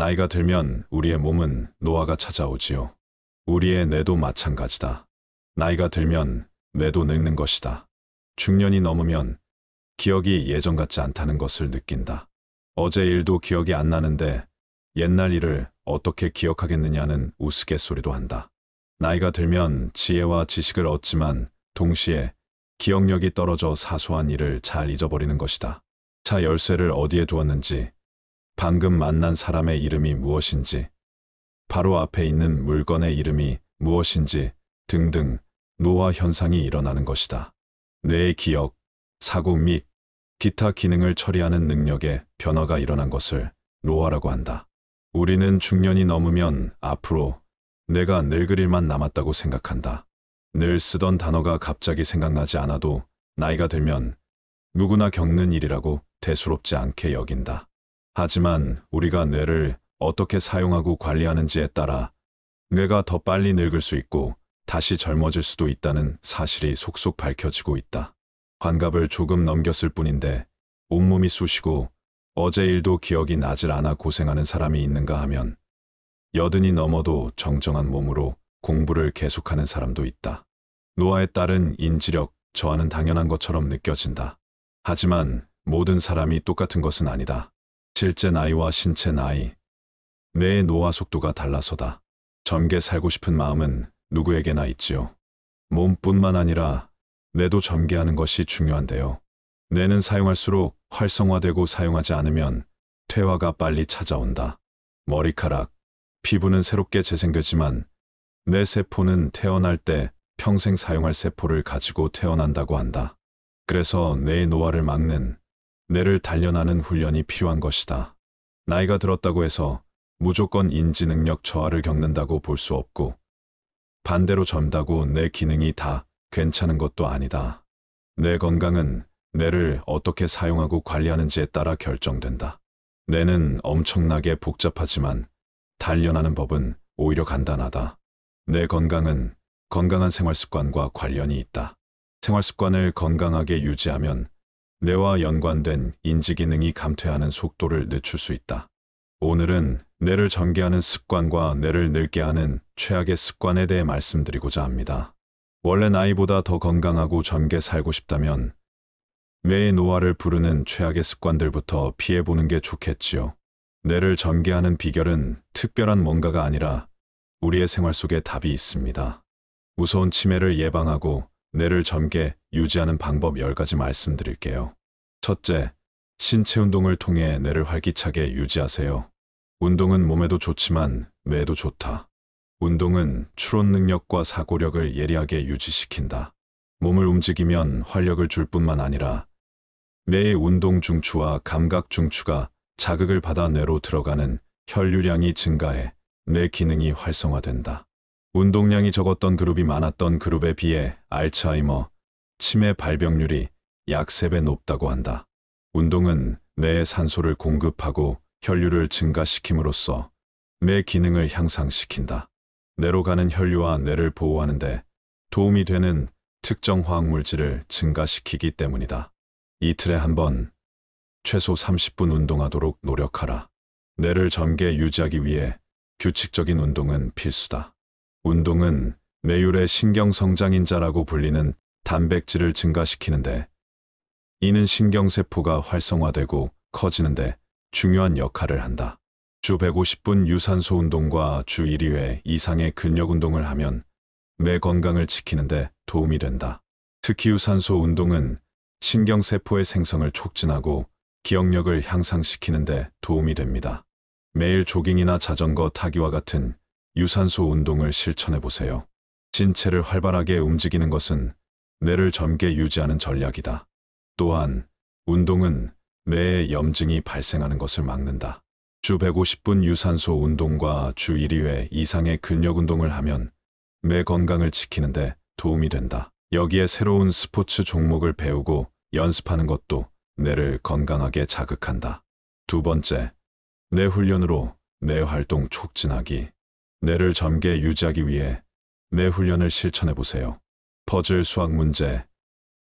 나이가 들면 우리의 몸은 노화가 찾아오지요. 우리의 뇌도 마찬가지다. 나이가 들면 뇌도 늙는 것이다. 중년이 넘으면 기억이 예전 같지 않다는 것을 느낀다. 어제 일도 기억이 안 나는데 옛날 일을 어떻게 기억하겠느냐는 우스갯소리도 한다. 나이가 들면 지혜와 지식을 얻지만 동시에 기억력이 떨어져 사소한 일을 잘 잊어버리는 것이다. 차 열쇠를 어디에 두었는지, 방금 만난 사람의 이름이 무엇인지, 바로 앞에 있는 물건의 이름이 무엇인지 등등 노화 현상이 일어나는 것이다. 뇌의 기억, 사고 및 기타 기능을 처리하는 능력에 변화가 일어난 것을 노화라고 한다. 우리는 중년이 넘으면 앞으로 내가 늙을 일만 남았다고 생각한다. 늘 쓰던 단어가 갑자기 생각나지 않아도 나이가 들면 누구나 겪는 일이라고 대수롭지 않게 여긴다. 하지만 우리가 뇌를 어떻게 사용하고 관리하는지에 따라 뇌가 더 빨리 늙을 수 있고 다시 젊어질 수도 있다는 사실이 속속 밝혀지고 있다. 환갑을 조금 넘겼을 뿐인데 온몸이 쑤시고 어제 일도 기억이 나질 않아 고생하는 사람이 있는가 하면 80이 넘어도 정정한 몸으로 공부를 계속하는 사람도 있다. 노화에 따른 인지력 저하는 당연한 것처럼 느껴진다. 하지만 모든 사람이 똑같은 것은 아니다. 실제 나이와 신체 나이, 뇌의 노화 속도가 달라서다. 젊게 살고 싶은 마음은 누구에게나 있지요. 몸뿐만 아니라 뇌도 젊게 하는 것이 중요한데요. 뇌는 사용할수록 활성화되고 사용하지 않으면 퇴화가 빨리 찾아온다. 머리카락, 피부는 새롭게 재생되지만 뇌 세포는 태어날 때 평생 사용할 세포를 가지고 태어난다고 한다. 그래서 뇌의 노화를 막는, 뇌를 단련하는 훈련이 필요한 것이다. 나이가 들었다고 해서 무조건 인지 능력 저하를 겪는다고 볼 수 없고 반대로 젊다고 뇌 기능이 다 괜찮은 것도 아니다. 뇌 건강은 뇌를 어떻게 사용하고 관리하는지에 따라 결정된다. 뇌는 엄청나게 복잡하지만 단련하는 법은 오히려 간단하다. 뇌 건강은 건강한 생활습관과 관련이 있다. 생활습관을 건강하게 유지하면 뇌와 연관된 인지기능이 감퇴하는 속도를 늦출 수 있다. 오늘은 뇌를 젊게 하는 습관과 뇌를 늙게 하는 최악의 습관에 대해 말씀드리고자 합니다. 원래 나이보다 더 건강하고 젊게 살고 싶다면 뇌의 노화를 부르는 최악의 습관들부터 피해보는 게 좋겠지요. 뇌를 젊게 하는 비결은 특별한 뭔가가 아니라 우리의 생활 속에 답이 있습니다. 무서운 치매를 예방하고 뇌를 젊게 유지하는 방법 10가지 말씀드릴게요. 첫째, 신체 운동을 통해 뇌를 활기차게 유지하세요. 운동은 몸에도 좋지만 뇌에도 좋다. 운동은 추론 능력과 사고력을 예리하게 유지시킨다. 몸을 움직이면 활력을 줄 뿐만 아니라 뇌의 운동 중추와 감각 중추가 자극을 받아 뇌로 들어가는 혈류량이 증가해 뇌 기능이 활성화된다. 운동량이 적었던 그룹이 많았던 그룹에 비해 알츠하이머, 치매 발병률이 약 3배 높다고 한다. 운동은 뇌에 산소를 공급하고 혈류를 증가시킴으로써 뇌 기능을 향상시킨다. 뇌로 가는 혈류와 뇌를 보호하는 데 도움이 되는 특정 화학물질을 증가시키기 때문이다. 이틀에 한 번, 최소 30분 운동하도록 노력하라. 뇌를 젊게 유지하기 위해 규칙적인 운동은 필수다. 운동은 뇌율의 신경성장인자라고 불리는 단백질을 증가시키는데 이는 신경세포가 활성화되고 커지는데 중요한 역할을 한다. 주 150분 유산소 운동과 주 1회 이상의 근력 운동을 하면 뇌 건강을 지키는데 도움이 된다. 특히 유산소 운동은 신경세포의 생성을 촉진하고 기억력을 향상시키는데 도움이 됩니다. 매일 조깅이나 자전거 타기와 같은 유산소 운동을 실천해 보세요. 신체를 활발하게 움직이는 것은 뇌를 젊게 유지하는 전략이다. 또한 운동은 뇌에 염증이 발생하는 것을 막는다. 주 150분 유산소 운동과 주 1회 이상의 근력 운동을 하면 뇌 건강을 지키는데 도움이 된다. 여기에 새로운 스포츠 종목을 배우고 연습하는 것도 뇌를 건강하게 자극한다. 두 번째, 뇌 훈련으로 뇌 활동 촉진하기. 뇌를 젊게 유지하기 위해 뇌 훈련을 실천해 보세요. 퍼즐 수학 문제,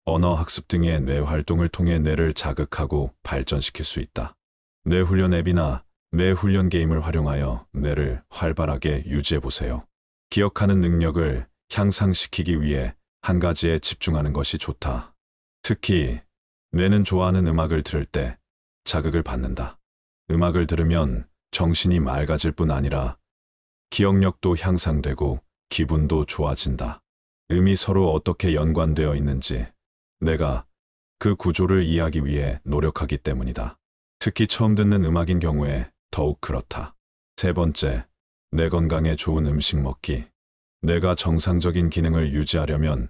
언어 학습 등의 뇌 활동을 통해 뇌를 자극하고 발전시킬 수 있다. 뇌 훈련 앱이나 매 훈련 게임을 활용하여 뇌를 활발하게 유지해 보세요. 기억하는 능력을 향상시키기 위해 한 가지에 집중하는 것이 좋다. 특히 뇌는 좋아하는 음악을 들을 때 자극을 받는다. 음악을 들으면 정신이 맑아질 뿐 아니라 기억력도 향상되고 기분도 좋아진다. 음이 서로 어떻게 연관되어 있는지 내가 그 구조를 이해하기 위해 노력하기 때문이다. 특히 처음 듣는 음악인 경우에 더욱 그렇다. 세 번째, 내 건강에 좋은 음식 먹기. 뇌가 정상적인 기능을 유지하려면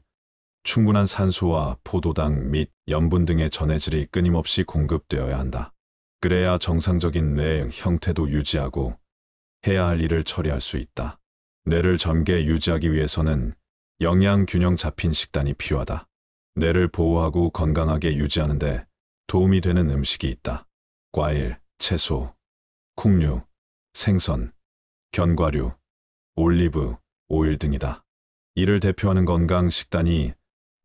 충분한 산소와 포도당 및 염분 등의 전해질이 끊임없이 공급되어야 한다. 그래야 정상적인 뇌 형태도 유지하고 해야 할 일을 처리할 수 있다. 뇌를 젊게 유지하기 위해서는 영양 균형 잡힌 식단이 필요하다. 뇌를 보호하고 건강하게 유지하는데 도움이 되는 음식이 있다. 과일, 채소, 콩류, 생선, 견과류, 올리브, 오일 등이다. 이를 대표하는 건강 식단이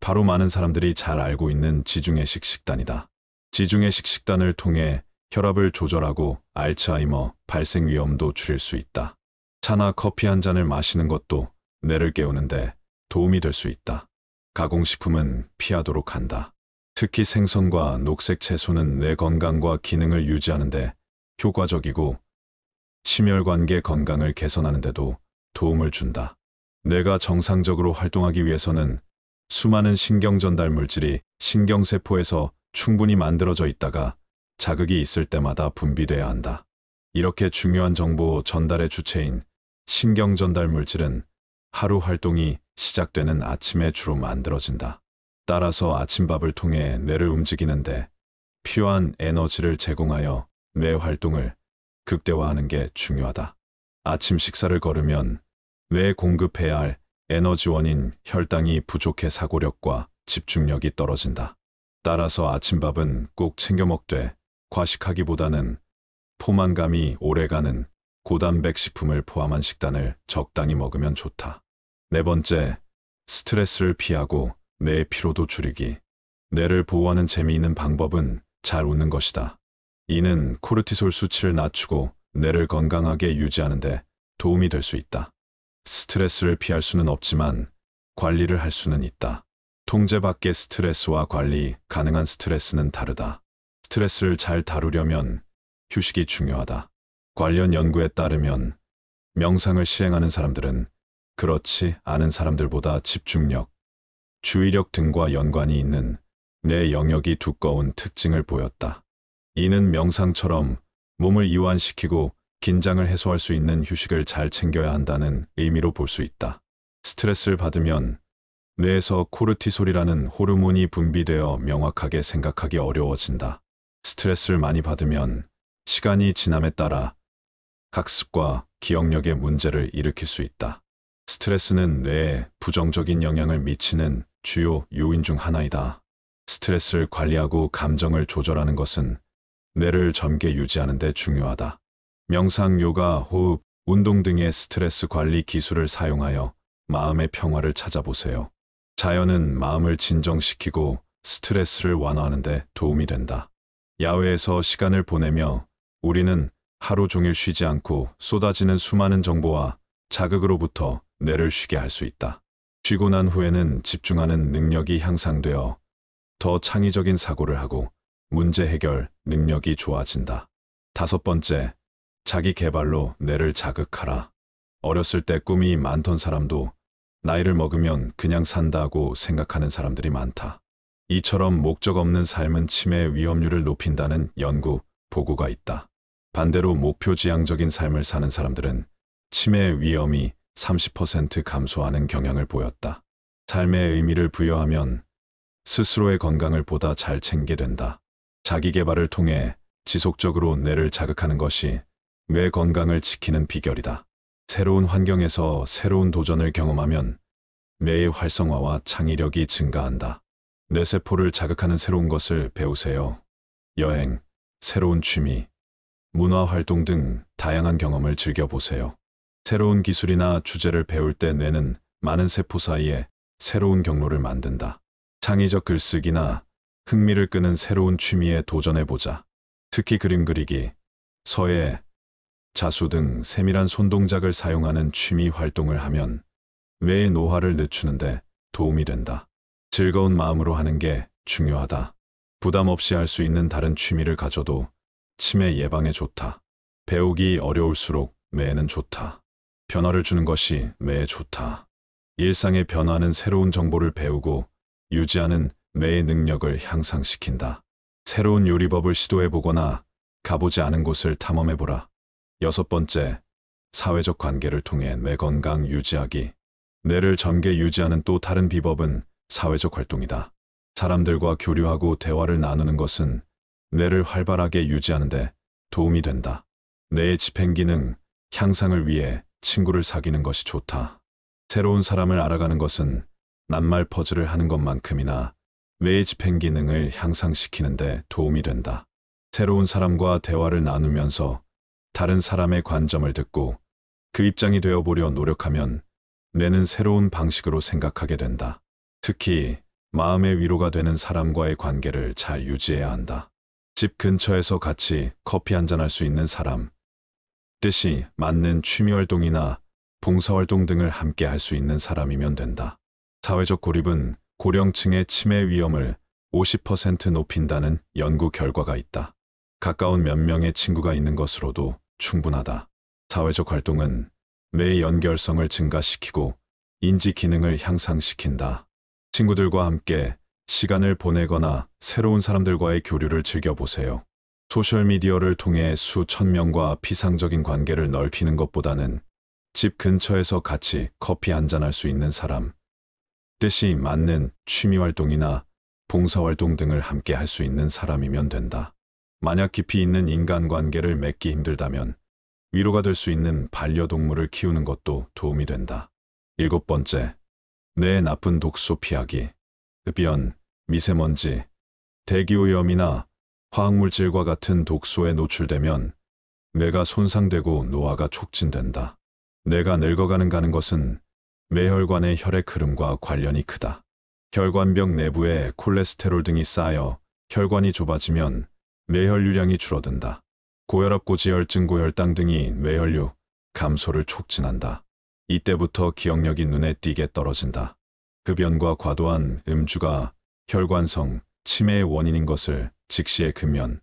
바로 많은 사람들이 잘 알고 있는 지중해식 식단이다. 지중해식 식단을 통해 혈압을 조절하고 알츠하이머 발생 위험도 줄일 수 있다. 차나 커피 한 잔을 마시는 것도 뇌를 깨우는데 도움이 될 수 있다. 가공식품은 피하도록 한다. 특히 생선과 녹색 채소는 뇌 건강과 기능을 유지하는데 효과적이고 심혈관계 건강을 개선하는 데도 도움을 준다. 뇌가 정상적으로 활동하기 위해서는 수많은 신경 전달 물질이 신경세포에서 충분히 만들어져 있다가 자극이 있을 때마다 분비돼야 한다. 이렇게 중요한 정보 전달의 주체인 신경 전달 물질은 하루 활동이 시작되는 아침에 주로 만들어진다. 따라서 아침밥을 통해 뇌를 움직이는데 필요한 에너지를 제공하여 뇌 활동을 극대화하는 게 중요하다. 아침 식사를 거르면 뇌에 공급해야 할 에너지원인 혈당이 부족해 사고력과 집중력이 떨어진다. 따라서 아침밥은 꼭 챙겨 먹되 과식하기보다는 포만감이 오래가는 고단백 식품을 포함한 식단을 적당히 먹으면 좋다. 네 번째, 스트레스를 피하고 뇌의 피로도 줄이기. 뇌를 보호하는 재미있는 방법은 잘 웃는 것이다. 이는 코르티솔 수치를 낮추고 뇌를 건강하게 유지하는 데 도움이 될 수 있다. 스트레스를 피할 수는 없지만 관리를 할 수는 있다. 통제 밖의 스트레스와 관리 가능한 스트레스는 다르다. 스트레스를 잘 다루려면 휴식이 중요하다. 관련 연구에 따르면 명상을 시행하는 사람들은 그렇지 않은 사람들보다 집중력, 주의력 등과 연관이 있는 뇌 영역이 두꺼운 특징을 보였다. 이는 명상처럼 몸을 이완시키고 긴장을 해소할 수 있는 휴식을 잘 챙겨야 한다는 의미로 볼 수 있다. 스트레스를 받으면 뇌에서 코르티솔이라는 호르몬이 분비되어 명확하게 생각하기 어려워진다. 스트레스를 많이 받으면 시간이 지남에 따라 학습과 기억력에 문제를 일으킬 수 있다. 스트레스는 뇌에 부정적인 영향을 미치는 주요 요인 중 하나이다. 스트레스를 관리하고 감정을 조절하는 것은 뇌를 젊게 유지하는 데 중요하다. 명상, 요가, 호흡, 운동 등의 스트레스 관리 기술을 사용하여 마음의 평화를 찾아보세요. 자연은 마음을 진정시키고 스트레스를 완화하는 데 도움이 된다. 야외에서 시간을 보내며 우리는 하루 종일 쉬지 않고 쏟아지는 수많은 정보와 자극으로부터 뇌를 쉬게 할 수 있다. 쉬고 난 후에는 집중하는 능력이 향상되어 더 창의적인 사고를 하고 문제 해결 능력이 좋아진다. 다섯 번째, 자기 개발로 뇌를 자극하라. 어렸을 때 꿈이 많던 사람도 나이를 먹으면 그냥 산다고 생각하는 사람들이 많다. 이처럼 목적 없는 삶은 치매 위험률을 높인다는 연구 보고가 있다. 반대로 목표지향적인 삶을 사는 사람들은 치매 위험이 30% 감소하는 경향을 보였다. 삶의 의미를 부여하면 스스로의 건강을 보다 잘 챙기게 된다. 자기 개발을 통해 지속적으로 뇌를 자극하는 것이 뇌 건강을 지키는 비결이다. 새로운 환경에서 새로운 도전을 경험하면 뇌의 활성화와 창의력이 증가한다. 뇌세포를 자극하는 새로운 것을 배우세요. 여행, 새로운 취미, 문화 활동 등 다양한 경험을 즐겨보세요. 새로운 기술이나 주제를 배울 때 뇌는 많은 세포 사이에 새로운 경로를 만든다. 창의적 글쓰기나 흥미를 끄는 새로운 취미에 도전해보자. 특히 그림 그리기, 서예, 자수 등 세밀한 손동작을 사용하는 취미 활동을 하면 뇌의 노화를 늦추는데 도움이 된다. 즐거운 마음으로 하는 게 중요하다. 부담 없이 할 수 있는 다른 취미를 가져도 치매 예방에 좋다. 배우기 어려울수록 뇌에는 좋다. 변화를 주는 것이 뇌에 좋다. 일상의 변화는 새로운 정보를 배우고 유지하는 뇌의 능력을 향상시킨다. 새로운 요리법을 시도해보거나 가보지 않은 곳을 탐험해보라. 6번째, 사회적 관계를 통해 뇌 건강 유지하기. 뇌를 젊게 유지하는 또 다른 비법은 사회적 활동이다. 사람들과 교류하고 대화를 나누는 것은 뇌를 활발하게 유지하는 데 도움이 된다. 뇌의 집행기능 향상을 위해 친구를 사귀는 것이 좋다. 새로운 사람을 알아가는 것은 낱말 퍼즐을 하는 것만큼이나 뇌의 집행기능을 향상시키는 데 도움이 된다. 새로운 사람과 대화를 나누면서 다른 사람의 관점을 듣고 그 입장이 되어보려 노력하면 뇌는 새로운 방식으로 생각하게 된다. 특히 마음의 위로가 되는 사람과의 관계를 잘 유지해야 한다. 집 근처에서 같이 커피 한잔할 수 있는 사람, 뜻이 맞는 취미활동이나 봉사활동 등을 함께 할 수 있는 사람이면 된다. 사회적 고립은 고령층의 치매 위험을 50% 높인다는 연구 결과가 있다. 가까운 몇 명의 친구가 있는 것으로도 충분하다. 사회적 활동은 뇌의 연결성을 증가시키고 인지 기능을 향상시킨다. 친구들과 함께 시간을 보내거나 새로운 사람들과의 교류를 즐겨보세요. 소셜미디어를 통해 수천 명과 피상적인 관계를 넓히는 것보다는 집 근처에서 같이 커피 한잔할 수 있는 사람, 뜻이 맞는 취미활동이나 봉사활동 등을 함께 할 수 있는 사람이면 된다. 만약 깊이 있는 인간관계를 맺기 힘들다면 위로가 될 수 있는 반려동물을 키우는 것도 도움이 된다. 7번째, 뇌에 나쁜 독소 피하기. 흡연, 미세먼지, 대기오염이나 화학물질과 같은 독소에 노출되면 뇌가 손상되고 노화가 촉진된다. 뇌가 늙어가는 것은 뇌혈관의 혈액 흐름과 관련이 크다. 혈관벽 내부에 콜레스테롤 등이 쌓여 혈관이 좁아지면 뇌혈류량이 줄어든다. 고혈압, 고지혈증, 고혈당 등이 뇌혈류 감소를 촉진한다. 이때부터 기억력이 눈에 띄게 떨어진다. 흡연과 과도한 음주가 혈관성 치매의 원인인 것을 직시해 금연,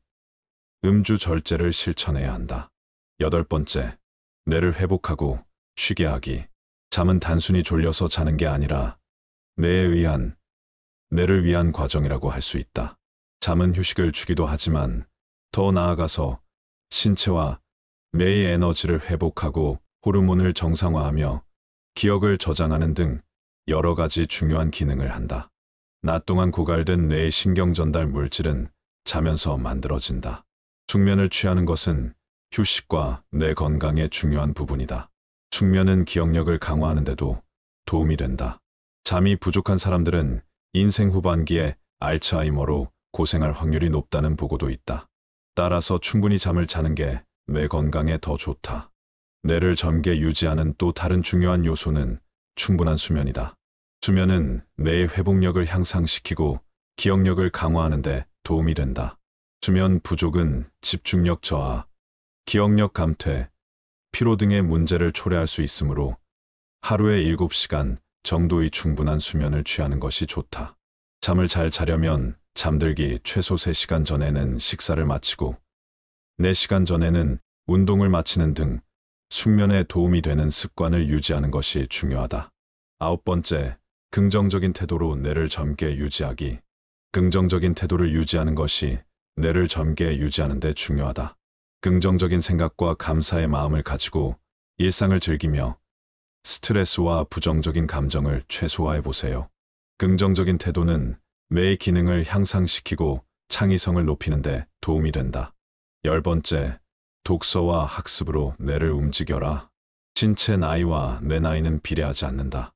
음주 절제를 실천해야 한다. 8번째, 뇌를 회복하고 쉬게 하기. 잠은 단순히 졸려서 자는 게 아니라 뇌를 위한 과정이라고 할 수 있다. 잠은 휴식을 주기도 하지만 더 나아가서 신체와 뇌의 에너지를 회복하고 호르몬을 정상화하며 기억을 저장하는 등 여러 가지 중요한 기능을 한다. 낮 동안 고갈된 뇌의 신경 전달 물질은 자면서 만들어진다. 숙면을 취하는 것은 휴식과 뇌 건강의 중요한 부분이다. 숙면은 기억력을 강화하는 데도 도움이 된다. 잠이 부족한 사람들은 인생 후반기에 알츠하이머로 고생할 확률이 높다는 보고도 있다. 따라서 충분히 잠을 자는 게 뇌 건강에 더 좋다. 뇌를 젊게 유지하는 또 다른 중요한 요소는 충분한 수면이다. 수면은 뇌의 회복력을 향상시키고 기억력을 강화하는 데 도움이 된다. 수면 부족은 집중력 저하, 기억력 감퇴, 피로 등의 문제를 초래할 수 있으므로 하루에 7시간 정도의 충분한 수면을 취하는 것이 좋다. 잠을 잘 자려면 잠들기 최소 3시간 전에는 식사를 마치고 4시간 전에는 운동을 마치는 등 숙면에 도움이 되는 습관을 유지하는 것이 중요하다. 9번째, 긍정적인 태도로 뇌를 젊게 유지하기. 긍정적인 태도를 유지하는 것이 뇌를 젊게 유지하는 데 중요하다. 긍정적인 생각과 감사의 마음을 가지고 일상을 즐기며 스트레스와 부정적인 감정을 최소화해 보세요. 긍정적인 태도는 뇌의 기능을 향상시키고 창의성을 높이는 데 도움이 된다. 10번째, 독서와 학습으로 뇌를 움직여라. 신체 나이와 뇌 나이는 비례하지 않는다.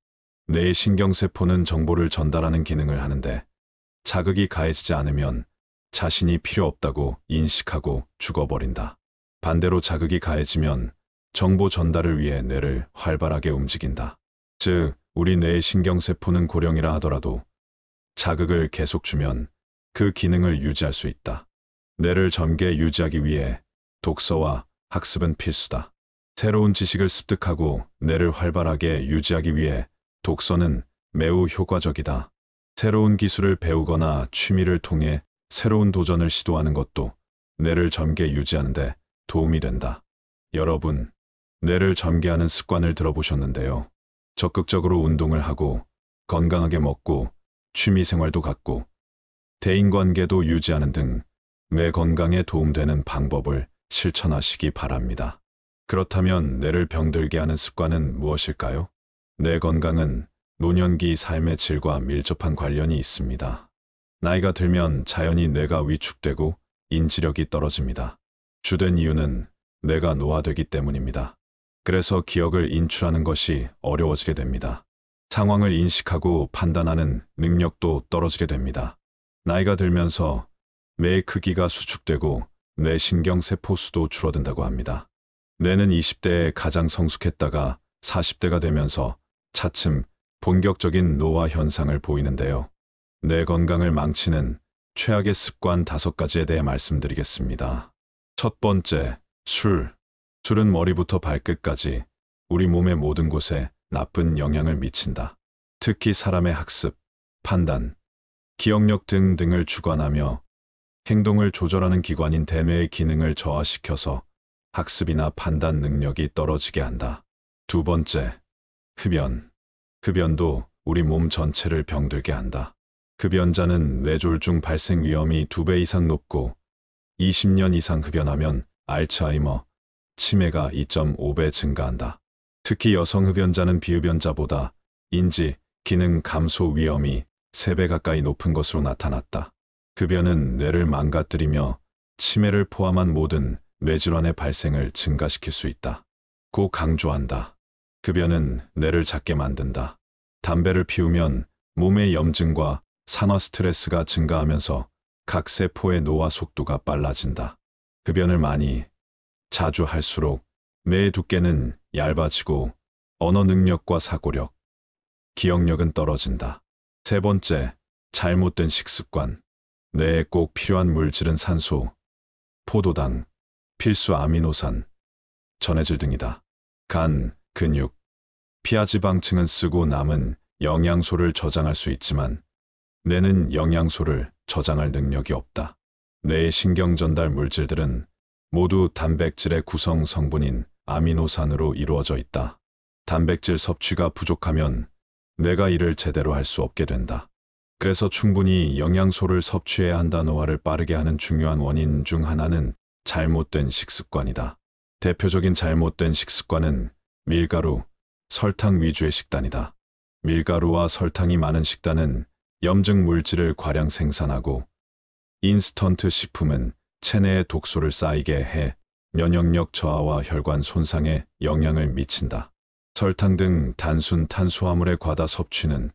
뇌의 신경세포는 정보를 전달하는 기능을 하는데 자극이 가해지지 않으면 자신이 필요 없다고 인식하고 죽어버린다. 반대로 자극이 가해지면 정보 전달을 위해 뇌를 활발하게 움직인다. 즉, 우리 뇌의 신경세포는 고령이라 하더라도 자극을 계속 주면 그 기능을 유지할 수 있다. 뇌를 젊게 유지하기 위해 독서와 학습은 필수다. 새로운 지식을 습득하고 뇌를 활발하게 유지하기 위해 독서는 매우 효과적이다. 새로운 기술을 배우거나 취미를 통해 새로운 도전을 시도하는 것도 뇌를 젊게 유지하는 데 도움이 된다. 여러분, 뇌를 젊게 하는 습관을 들어보셨는데요. 적극적으로 운동을 하고 건강하게 먹고 취미 생활도 갖고 대인관계도 유지하는 등 뇌 건강에 도움되는 방법을 실천하시기 바랍니다. 그렇다면 뇌를 병들게 하는 습관은 무엇일까요? 뇌 건강은 노년기 삶의 질과 밀접한 관련이 있습니다. 나이가 들면 자연히 뇌가 위축되고 인지력이 떨어집니다. 주된 이유는 뇌가 노화되기 때문입니다. 그래서 기억을 인출하는 것이 어려워지게 됩니다. 상황을 인식하고 판단하는 능력도 떨어지게 됩니다. 나이가 들면서 뇌의 크기가 수축되고 뇌신경 세포 수도 줄어든다고 합니다. 뇌는 20대에 가장 성숙했다가 40대가 되면서 차츰 본격적인 노화 현상을 보이는데요. 뇌 건강을 망치는 최악의 습관 5가지에 대해 말씀드리겠습니다. 첫 번째, 술. 술은 머리부터 발끝까지 우리 몸의 모든 곳에 나쁜 영향을 미친다. 특히 사람의 학습, 판단, 기억력 등등을 주관하며 행동을 조절하는 기관인 대뇌의 기능을 저하시켜서 학습이나 판단 능력이 떨어지게 한다. 두 번째, 흡연. 흡연도 우리 몸 전체를 병들게 한다. 흡연자는 뇌졸중 발생 위험이 2배 이상 높고 20년 이상 흡연하면 알츠하이머, 치매가 2.5배 증가한다. 특히 여성 흡연자는 비흡연자보다 인지, 기능 감소 위험이 3배 가까이 높은 것으로 나타났다. 흡연은 뇌를 망가뜨리며 치매를 포함한 모든 뇌질환의 발생을 증가시킬 수 있다. 고 강조한다. 흡연은 뇌를 작게 만든다. 담배를 피우면 몸의 염증과 산화 스트레스가 증가하면서 각 세포의 노화 속도가 빨라진다. 흡연을 많이, 자주 할수록 뇌의 두께는 얇아지고 언어 능력과 사고력, 기억력은 떨어진다. 세 번째, 잘못된 식습관. 뇌에 꼭 필요한 물질은 산소, 포도당, 필수 아미노산, 전해질 등이다. 간, 근육, 피하지방층은 쓰고 남은 영양소를 저장할 수 있지만 뇌는 영양소를 저장할 능력이 없다. 뇌의 신경 전달 물질들은 모두 단백질의 구성 성분인 아미노산으로 이루어져 있다. 단백질 섭취가 부족하면 뇌가 일을 제대로 할 수 없게 된다. 그래서 충분히 영양소를 섭취해야 한다. 노화를 빠르게 하는 중요한 원인 중 하나는 잘못된 식습관이다. 대표적인 잘못된 식습관은 밀가루, 설탕 위주의 식단이다. 밀가루와 설탕이 많은 식단은 염증 물질을 과량 생산하고 인스턴트 식품은 체내에 독소를 쌓이게 해 면역력 저하와 혈관 손상에 영향을 미친다. 설탕 등 단순 탄수화물의 과다 섭취는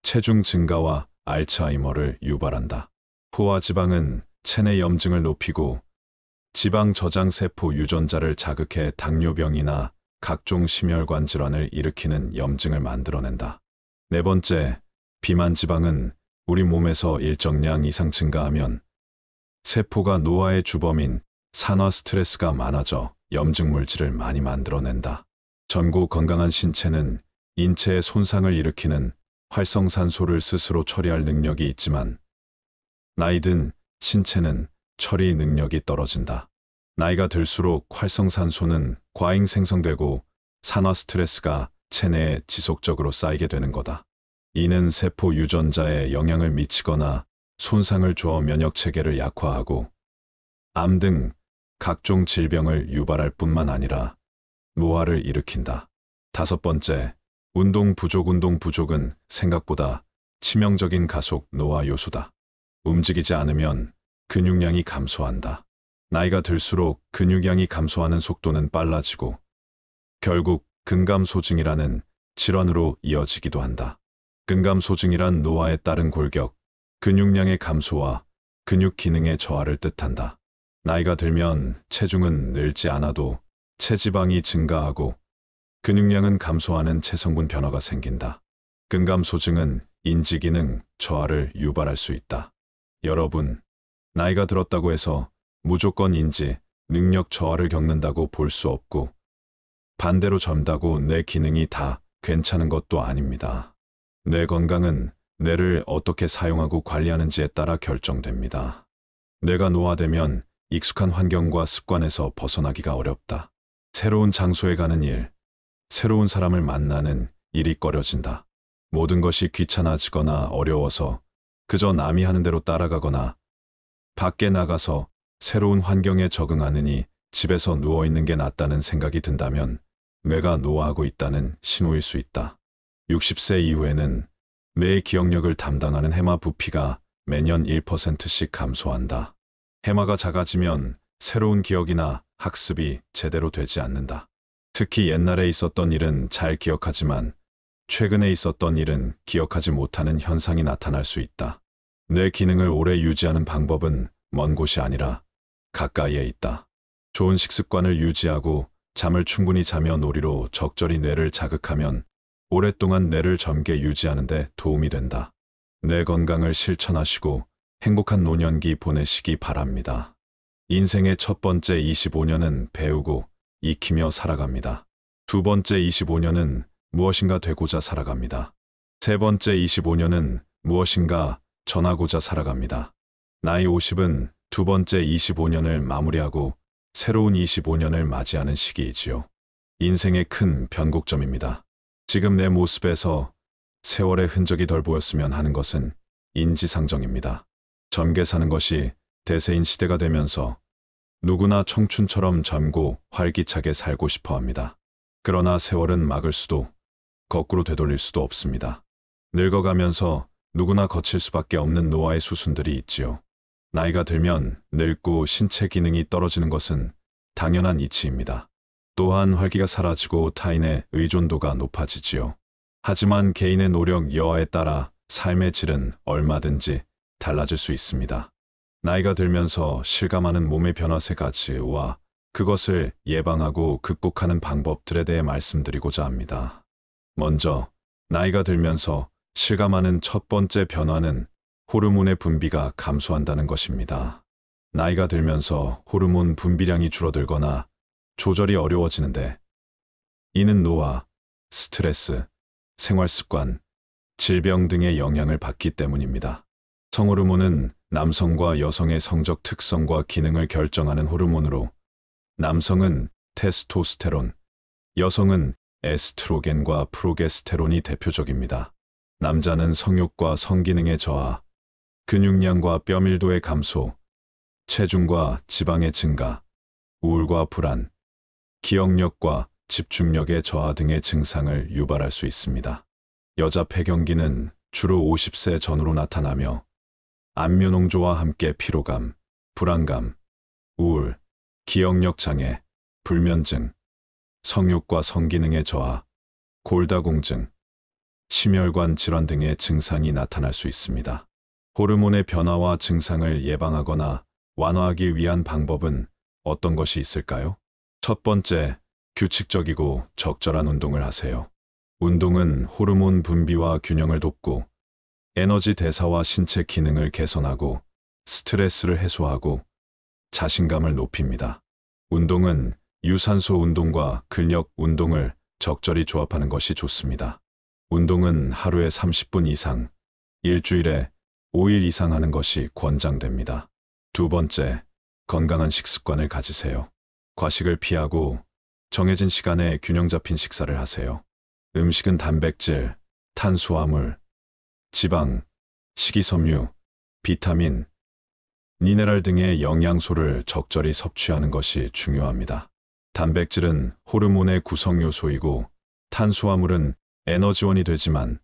체중 증가와 알츠하이머를 유발한다. 포화지방은 체내 염증을 높이고 지방 저장 세포 유전자를 자극해 당뇨병이나 각종 심혈관 질환을 일으키는 염증을 만들어낸다. 네 번째, 비만 지방은 우리 몸에서 일정량 이상 증가하면 세포가 노화의 주범인 산화 스트레스가 많아져 염증 물질을 많이 만들어낸다. 젊고 건강한 신체는 인체에 손상을 일으키는 활성산소를 스스로 처리할 능력이 있지만 나이 든 신체는 처리 능력이 떨어진다. 나이가 들수록 활성산소는 과잉 생성되고 산화 스트레스가 체내에 지속적으로 쌓이게 되는 거다. 이는 세포 유전자에 영향을 미치거나 손상을 줘 면역 체계를 약화하고 암 등 각종 질병을 유발할 뿐만 아니라 노화를 일으킨다. 다섯 번째, 운동 부족. 운동 부족은 생각보다 치명적인 가속 노화 요소다. 움직이지 않으면 근육량이 감소한다. 나이가 들수록 근육량이 감소하는 속도는 빨라지고 결국 근감소증이라는 질환으로 이어지기도 한다. 근감소증이란 노화에 따른 골격, 근육량의 감소와 근육 기능의 저하를 뜻한다. 나이가 들면 체중은 늘지 않아도 체지방이 증가하고 근육량은 감소하는 체성분 변화가 생긴다. 근감소증은 인지기능 저하를 유발할 수 있다. 여러분, 나이가 들었다고 해서 무조건 인지, 능력 저하를 겪는다고 볼 수 없고 반대로 젊다고 내 기능이 다 괜찮은 것도 아닙니다. 뇌 건강은 뇌를 어떻게 사용하고 관리하는지에 따라 결정됩니다. 뇌가 노화되면 익숙한 환경과 습관에서 벗어나기가 어렵다. 새로운 장소에 가는 일, 새로운 사람을 만나는 일이 꺼려진다. 모든 것이 귀찮아지거나 어려워서 그저 남이 하는 대로 따라가거나 밖에 나가서 새로운 환경에 적응하느니 집에서 누워있는 게 낫다는 생각이 든다면 뇌가 노화하고 있다는 신호일 수 있다. 60세 이후에는 뇌의 기억력을 담당하는 해마 부피가 매년 1%씩 감소한다. 해마가 작아지면 새로운 기억이나 학습이 제대로 되지 않는다. 특히 옛날에 있었던 일은 잘 기억하지만 최근에 있었던 일은 기억하지 못하는 현상이 나타날 수 있다. 뇌 기능을 오래 유지하는 방법은 먼 곳이 아니라 가까이에 있다. 좋은 식습관을 유지하고 잠을 충분히 자며 놀이로 적절히 뇌를 자극하면 오랫동안 뇌를 젊게 유지하는 데 도움이 된다. 뇌 건강을 실천하시고 행복한 노년기 보내시기 바랍니다. 인생의 첫 번째 25년은 배우고 익히며 살아갑니다. 두 번째 25년은 무엇인가 되고자 살아갑니다. 세 번째 25년은 무엇인가 전하고자 살아갑니다. 나이 50은 두 번째 25년을 마무리하고 새로운 25년을 맞이하는 시기이지요. 인생의 큰 변곡점입니다. 지금 내 모습에서 세월의 흔적이 덜 보였으면 하는 것은 인지상정입니다. 젊게 사는 것이 대세인 시대가 되면서 누구나 청춘처럼 젊고 활기차게 살고 싶어 합니다. 그러나 세월은 막을 수도 거꾸로 되돌릴 수도 없습니다. 늙어가면서 누구나 거칠 수밖에 없는 노화의 수순들이 있지요. 나이가 들면 늙고 신체 기능이 떨어지는 것은 당연한 이치입니다. 또한 활기가 사라지고 타인의 의존도가 높아지지요. 하지만 개인의 노력 여하에 따라 삶의 질은 얼마든지 달라질 수 있습니다. 나이가 들면서 실감하는 몸의 변화 세 가지와 그것을 예방하고 극복하는 방법들에 대해 말씀드리고자 합니다. 먼저 나이가 들면서 실감하는 첫 번째 변화는 호르몬의 분비가 감소한다는 것입니다. 나이가 들면서 호르몬 분비량이 줄어들거나 조절이 어려워지는데 이는 노화, 스트레스, 생활습관, 질병 등의 영향을 받기 때문입니다. 성호르몬은 남성과 여성의 성적 특성과 기능을 결정하는 호르몬으로 남성은 테스토스테론, 여성은 에스트로겐과 프로게스테론이 대표적입니다. 남자는 성욕과 성기능의 저하, 근육량과 뼈밀도의 감소, 체중과 지방의 증가, 우울과 불안, 기억력과 집중력의 저하 등의 증상을 유발할 수 있습니다. 여자 폐경기는 주로 50세 전후로 나타나며 안면홍조와 함께 피로감, 불안감, 우울, 기억력 장애, 불면증, 성욕과 성기능의 저하, 골다공증, 심혈관 질환 등의 증상이 나타날 수 있습니다. 호르몬의 변화와 증상을 예방하거나 완화하기 위한 방법은 어떤 것이 있을까요? 첫 번째, 규칙적이고 적절한 운동을 하세요. 운동은 호르몬 분비와 균형을 돕고 에너지 대사와 신체 기능을 개선하고 스트레스를 해소하고 자신감을 높입니다. 운동은 유산소 운동과 근력 운동을 적절히 조합하는 것이 좋습니다. 운동은 하루에 30분 이상, 일주일에 5일 이상 하는 것이 권장됩니다. 두 번째, 건강한 식습관을 가지세요. 과식을 피하고 정해진 시간에 균형 잡힌 식사를 하세요. 음식은 단백질, 탄수화물, 지방, 식이섬유, 비타민, 미네랄 등의 영양소를 적절히 섭취하는 것이 중요합니다. 단백질은 호르몬의 구성 요소이고 탄수화물은 에너지원이 되지만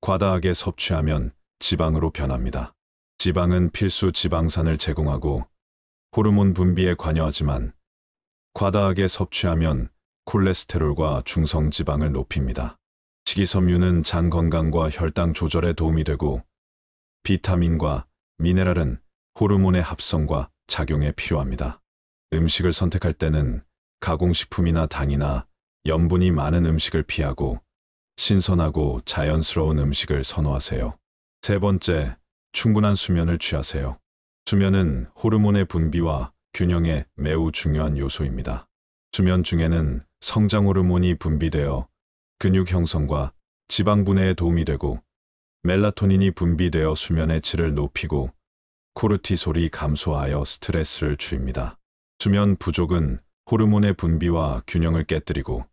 과다하게 섭취하면 지방으로 변합니다. 지방은 필수 지방산을 제공하고 호르몬 분비에 관여하지만 과다하게 섭취하면 콜레스테롤과 중성지방을 높입니다. 식이섬유는 장 건강과 혈당 조절에 도움이 되고 비타민과 미네랄은 호르몬의 합성과 작용에 필요합니다. 음식을 선택할 때는 가공식품이나 당이나 염분이 많은 음식을 피하고 신선하고 자연스러운 음식을 선호하세요. 세 번째, 충분한 수면을 취하세요. 수면은 호르몬의 분비와 균형에 매우 중요한 요소입니다. 수면 중에는 성장 호르몬이 분비되어 근육 형성과 지방 분해에 도움이 되고 멜라토닌이 분비되어 수면의 질을 높이고 코르티솔이 감소하여 스트레스를 줄입니다. 수면 부족은 호르몬의 분비와 균형을 깨뜨리고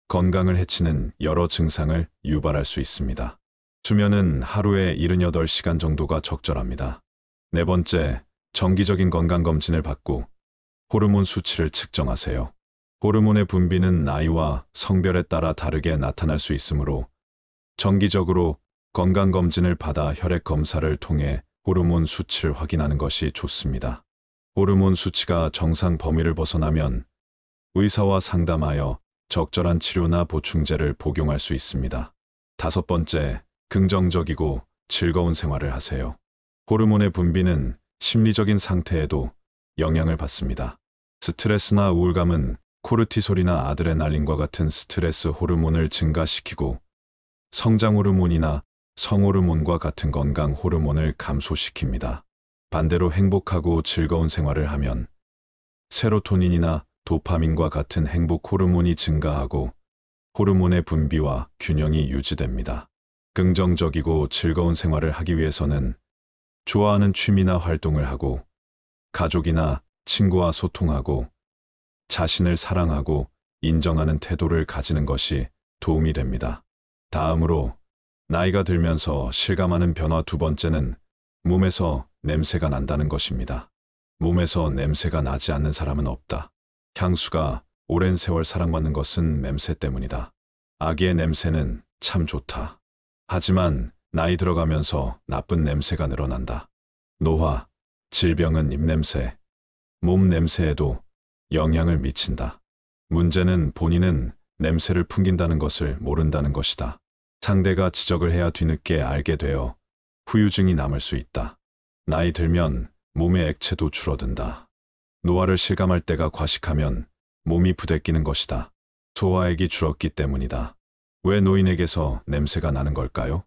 건강을 해치는 여러 증상을 유발할 수 있습니다. 수면은 하루에 78시간 정도가 적절합니다. 네 번째, 정기적인 건강검진을 받고 호르몬 수치를 측정하세요. 호르몬의 분비는 나이와 성별에 따라 다르게 나타날 수 있으므로 정기적으로 건강검진을 받아 혈액 검사를 통해 호르몬 수치를 확인하는 것이 좋습니다. 호르몬 수치가 정상 범위를 벗어나면 의사와 상담하여 적절한 치료나 보충제를 복용할 수 있습니다. 다섯 번째, 긍정적이고 즐거운 생활을 하세요. 호르몬의 분비는 심리적인 상태에도 영향을 받습니다. 스트레스나 우울감은 코르티솔이나 아드레날린과 같은 스트레스 호르몬을 증가시키고 성장 호르몬이나 성호르몬과 같은 건강 호르몬을 감소시킵니다. 반대로 행복하고 즐거운 생활을 하면 세로토닌이나 도파민과 같은 행복 호르몬이 증가하고 호르몬의 분비와 균형이 유지됩니다. 긍정적이고 즐거운 생활을 하기 위해서는 좋아하는 취미나 활동을 하고 가족이나 친구와 소통하고 자신을 사랑하고 인정하는 태도를 가지는 것이 도움이 됩니다. 다음으로 나이가 들면서 실감하는 변화 두 번째는 몸에서 냄새가 난다는 것입니다. 몸에서 냄새가 나지 않는 사람은 없다. 향수가 오랜 세월 사랑받는 것은 냄새 때문이다. 아기의 냄새는 참 좋다. 하지만 나이 들어가면서 나쁜 냄새가 늘어난다. 노화, 질병은 입냄새, 몸 냄새에도 영향을 미친다. 문제는 본인은 냄새를 풍긴다는 것을 모른다는 것이다. 상대가 지적을 해야 뒤늦게 알게 되어 후유증이 남을 수 있다. 나이 들면 몸의 액체도 줄어든다. 노화를 실감할 때가 과식하면 몸이 부대끼는 것이다. 소화액이 줄었기 때문이다. 왜 노인에게서 냄새가 나는 걸까요?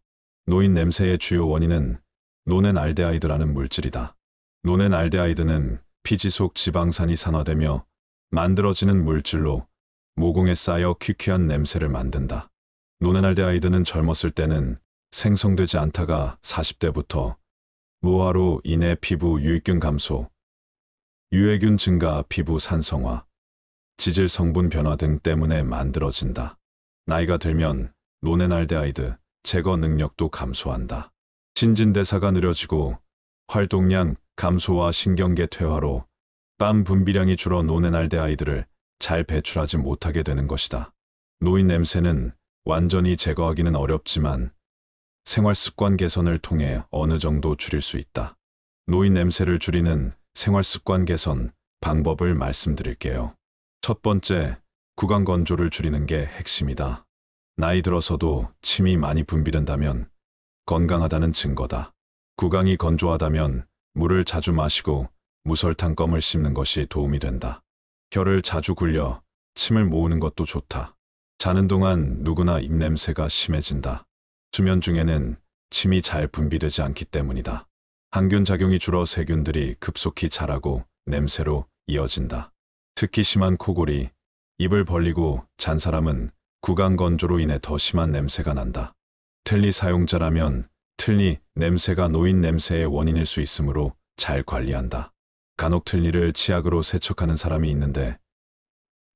노인 냄새의 주요 원인은 노넨알데하이드라는 물질이다. 노넨알데하이드는 피지 속 지방산이 산화되며 만들어지는 물질로 모공에 쌓여 퀴퀴한 냄새를 만든다. 노넨알데하이드는 젊었을 때는 생성되지 않다가 40대부터 노화로 인해 피부 유익균 감소, 유해균 증가, 피부 산성화, 지질 성분 변화 등 때문에 만들어진다. 나이가 들면 노넨알데하이드 제거 능력도 감소한다. 신진대사가 느려지고 활동량 감소와 신경계 퇴화로 땀 분비량이 줄어 노넨알데하이드를 잘 배출하지 못하게 되는 것이다. 노인 냄새는 완전히 제거하기는 어렵지만 생활습관 개선을 통해 어느 정도 줄일 수 있다. 노인 냄새를 줄이는 생활습관 개선 방법을 말씀드릴게요. 첫 번째, 구강 건조를 줄이는 게 핵심이다. 나이 들어서도 침이 많이 분비된다면 건강하다는 증거다. 구강이 건조하다면 물을 자주 마시고 무설탕 껌을 씹는 것이 도움이 된다. 혀를 자주 굴려 침을 모으는 것도 좋다. 자는 동안 누구나 입냄새가 심해진다. 수면 중에는 침이 잘 분비되지 않기 때문이다. 항균 작용이 줄어 세균들이 급속히 자라고 냄새로 이어진다. 특히 심한 코골이, 입을 벌리고 잔 사람은 구강 건조로 인해 더 심한 냄새가 난다. 틀니 사용자라면 틀니 냄새가 노인 냄새의 원인일 수 있으므로 잘 관리한다. 간혹 틀니를 치약으로 세척하는 사람이 있는데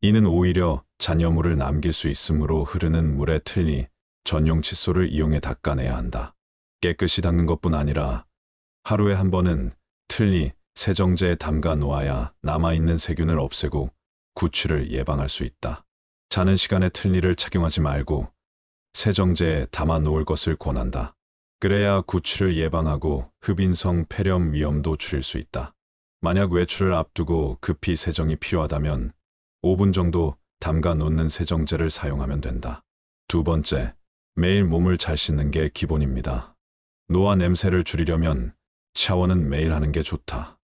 이는 오히려 잔여물을 남길 수 있으므로 흐르는 물에 틀니 전용 칫솔을 이용해 닦아내야 한다. 깨끗이 닦는 것뿐 아니라 하루에 한 번은 틀니 세정제에 담가 놓아야 남아있는 세균을 없애고 구취를 예방할 수 있다. 자는 시간에 틀니를 착용하지 말고 세정제에 담아 놓을 것을 권한다. 그래야 구취를 예방하고 흡인성 폐렴 위험도 줄일 수 있다. 만약 외출을 앞두고 급히 세정이 필요하다면 5분 정도 담가 놓는 세정제를 사용하면 된다. 두 번째, 매일 몸을 잘 씻는 게 기본입니다. 노화 냄새를 줄이려면 샤워는 매일 하는 게 좋다.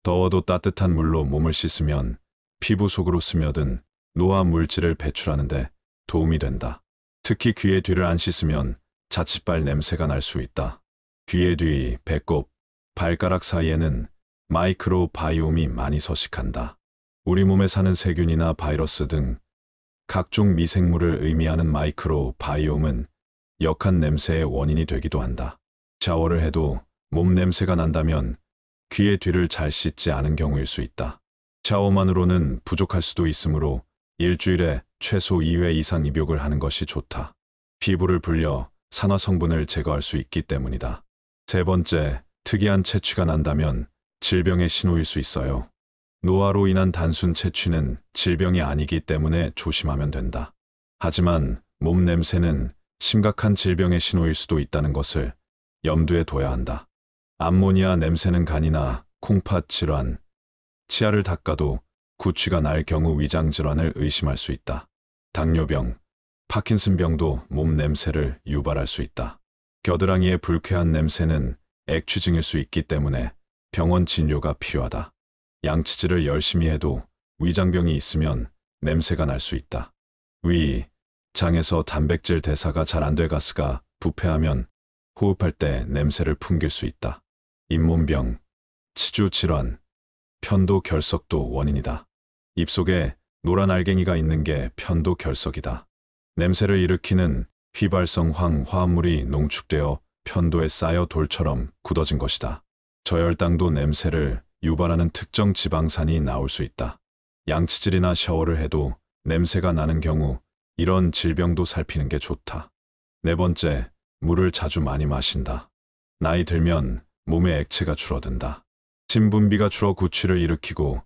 더워도 따뜻한 물로 몸을 씻으면 피부 속으로 스며든 노화 물질을 배출하는데 도움이 된다. 특히 귀의 뒤를 안 씻으면 자칫발 냄새가 날 수 있다. 귀의 뒤, 배꼽, 발가락 사이에는 마이크로 바이옴이 많이 서식한다. 우리 몸에 사는 세균이나 바이러스 등 각종 미생물을 의미하는 마이크로 바이옴은 역한 냄새의 원인이 되기도 한다. 샤워를 해도 몸 냄새가 난다면 귀의 뒤를 잘 씻지 않은 경우일 수 있다. 샤워만으로는 부족할 수도 있으므로 일주일에 최소 2회 이상 입욕을 하는 것이 좋다. 피부를 불려 산화 성분을 제거할 수 있기 때문이다. 세 번째, 특이한 채취가 난다면 질병의 신호일 수 있어요. 노화로 인한 단순 채취는 질병이 아니기 때문에 조심하면 된다. 하지만 몸 냄새는 심각한 질병의 신호일 수도 있다는 것을 염두에 둬야 한다. 암모니아 냄새는 간이나 콩팥 질환, 치아를 닦아도 구취가 날 경우 위장 질환을 의심할 수 있다. 당뇨병, 파킨슨병도 몸 냄새를 유발할 수 있다. 겨드랑이의 불쾌한 냄새는 액취증일 수 있기 때문에 병원 진료가 필요하다. 양치질을 열심히 해도 위장병이 있으면 냄새가 날 수 있다. 위, 장에서 단백질 대사가 잘 안 돼 가스가 부패하면 호흡할 때 냄새를 풍길 수 있다. 잇몸병, 치주 질환, 편도 결석도 원인이다. 입속에 노란 알갱이가 있는 게 편도 결석이다. 냄새를 일으키는 휘발성 화합물이 농축되어 편도에 쌓여 돌처럼 굳어진 것이다. 저혈당도 냄새를 유발하는 특정 지방산이 나올 수 있다. 양치질이나 샤워를 해도 냄새가 나는 경우 이런 질병도 살피는 게 좋다. 네 번째, 물을 자주 많이 마신다. 나이 들면 몸의 액체가 줄어든다. 신분비가 줄어 구취를 일으키고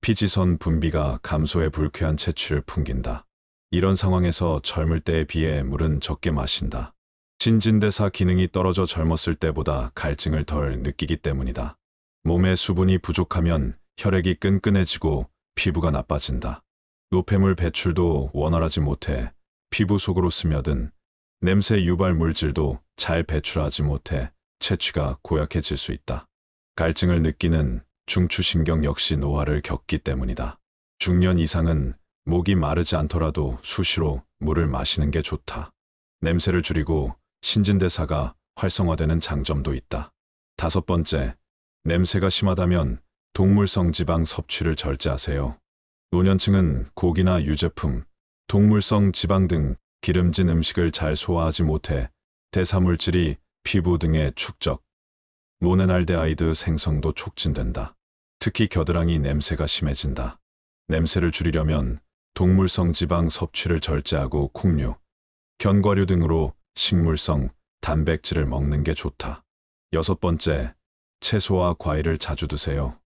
피지선 분비가 감소해 불쾌한 채취를 풍긴다. 이런 상황에서 젊을 때에 비해 물은 적게 마신다. 신진대사 기능이 떨어져 젊었을 때보다 갈증을 덜 느끼기 때문이다. 몸에 수분이 부족하면 혈액이 끈끈해지고 피부가 나빠진다. 노폐물 배출도 원활하지 못해 피부 속으로 스며든 냄새 유발 물질도 잘 배출하지 못해 채취가 고약해질 수 있다. 갈증을 느끼는 중추신경 역시 노화를 겪기 때문이다. 중년 이상은 목이 마르지 않더라도 수시로 물을 마시는 게 좋다. 냄새를 줄이고 신진대사가 활성화되는 장점도 있다. 다섯 번째, 냄새가 심하다면 동물성 지방 섭취를 절제하세요. 노년층은 고기나 유제품, 동물성 지방 등 기름진 음식을 잘 소화하지 못해 대사물질이 피부 등에 축적, 모네랄데하이드 생성도 촉진된다. 특히 겨드랑이 냄새가 심해진다. 냄새를 줄이려면 동물성 지방 섭취를 절제하고 콩류, 견과류 등으로 식물성 단백질을 먹는 게 좋다. 여섯 번째, 채소와 과일을 자주 드세요.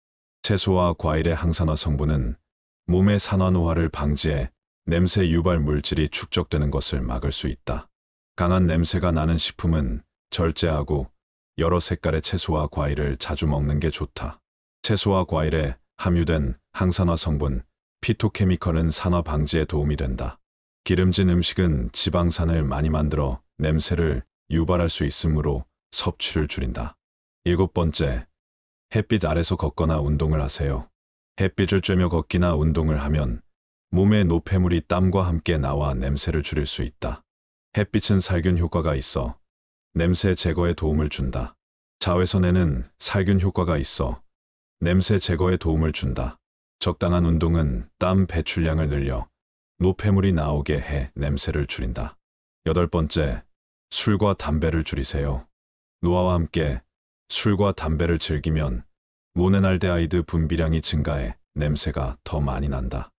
채소와 과일의 항산화 성분은 몸의 산화노화를 방지해 냄새 유발 물질이 축적되는 것을 막을 수 있다. 강한 냄새가 나는 식품은 절제하고 여러 색깔의 채소와 과일을 자주 먹는 게 좋다. 채소와 과일에 함유된 항산화 성분, 피토케미컬은 산화 방지에 도움이 된다. 기름진 음식은 지방산을 많이 만들어 냄새를 유발할 수 있으므로 섭취를 줄인다. 일곱 번째, 햇빛 아래서 걷거나 운동을 하세요. 햇빛을 쬐며 걷기나 운동을 하면 몸의 노폐물이 땀과 함께 나와 냄새를 줄일 수 있다. 햇빛은 살균 효과가 있어 냄새 제거에 도움을 준다. 자외선에는 살균 효과가 있어 냄새 제거에 도움을 준다. 적당한 운동은 땀 배출량을 늘려 노폐물이 나오게 해 냄새를 줄인다. 여덟 번째, 술과 담배를 줄이세요. 노화와 함께 술과 담배를 즐기면 모네랄데하이드 분비량이 증가해 냄새가 더 많이 난다.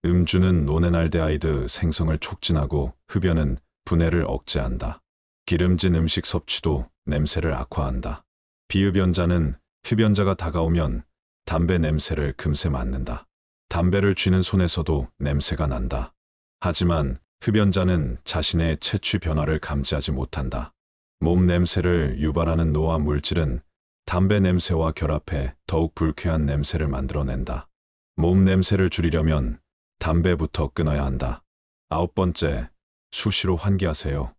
음주는 모네랄데하이드 생성을 촉진하고 흡연은 분해를 억제한다. 기름진 음식 섭취도 냄새를 악화한다. 비흡연자는 흡연자가 다가오면 담배 냄새를 금세 맡는다. 담배를 쥐는 손에서도 냄새가 난다. 하지만 흡연자는 자신의 채취 변화를 감지하지 못한다. 몸 냄새를 유발하는 노화 물질은 담배 냄새와 결합해 더욱 불쾌한 냄새를 만들어낸다. 몸 냄새를 줄이려면 담배부터 끊어야 한다. 아홉 번째, 수시로 환기하세요.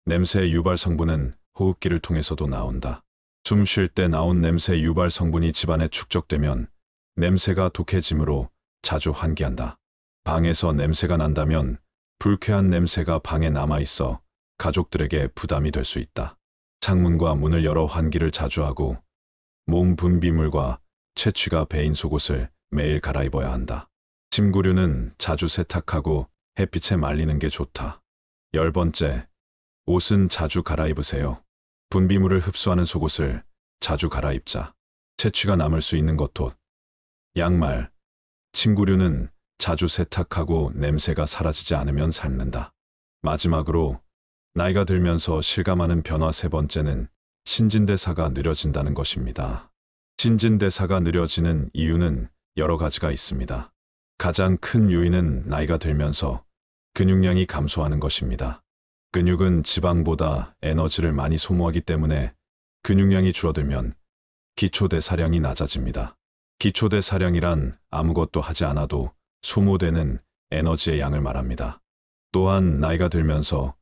냄새 유발 성분은 호흡기를 통해서도 나온다. 숨 쉴 때 나온 냄새 유발 성분이 집안에 축적되면 냄새가 독해지므로 자주 환기한다. 방에서 냄새가 난다면 불쾌한 냄새가 방에 남아있어 가족들에게 부담이 될 수 있다. 창문과 문을 열어 환기를 자주 하고 몸 분비물과 채취가 배인 속옷을 매일 갈아입어야 한다. 침구류는 자주 세탁하고 햇빛에 말리는 게 좋다. 10번째, 옷은 자주 갈아입으세요. 분비물을 흡수하는 속옷을 자주 갈아입자. 채취가 남을 수 있는 겉옷, 양말, 침구류는 자주 세탁하고 냄새가 사라지지 않으면 삶는다. 마지막으로 나이가 들면서 실감하는 변화 세 번째는 신진대사가 느려진다는 것입니다. 신진대사가 느려지는 이유는 여러 가지가 있습니다. 가장 큰 요인은 나이가 들면서 근육량이 감소하는 것입니다. 근육은 지방보다 에너지를 많이 소모하기 때문에 근육량이 줄어들면 기초대사량이 낮아집니다. 기초대사량이란 아무것도 하지 않아도 소모되는 에너지의 양을 말합니다. 또한 나이가 들면서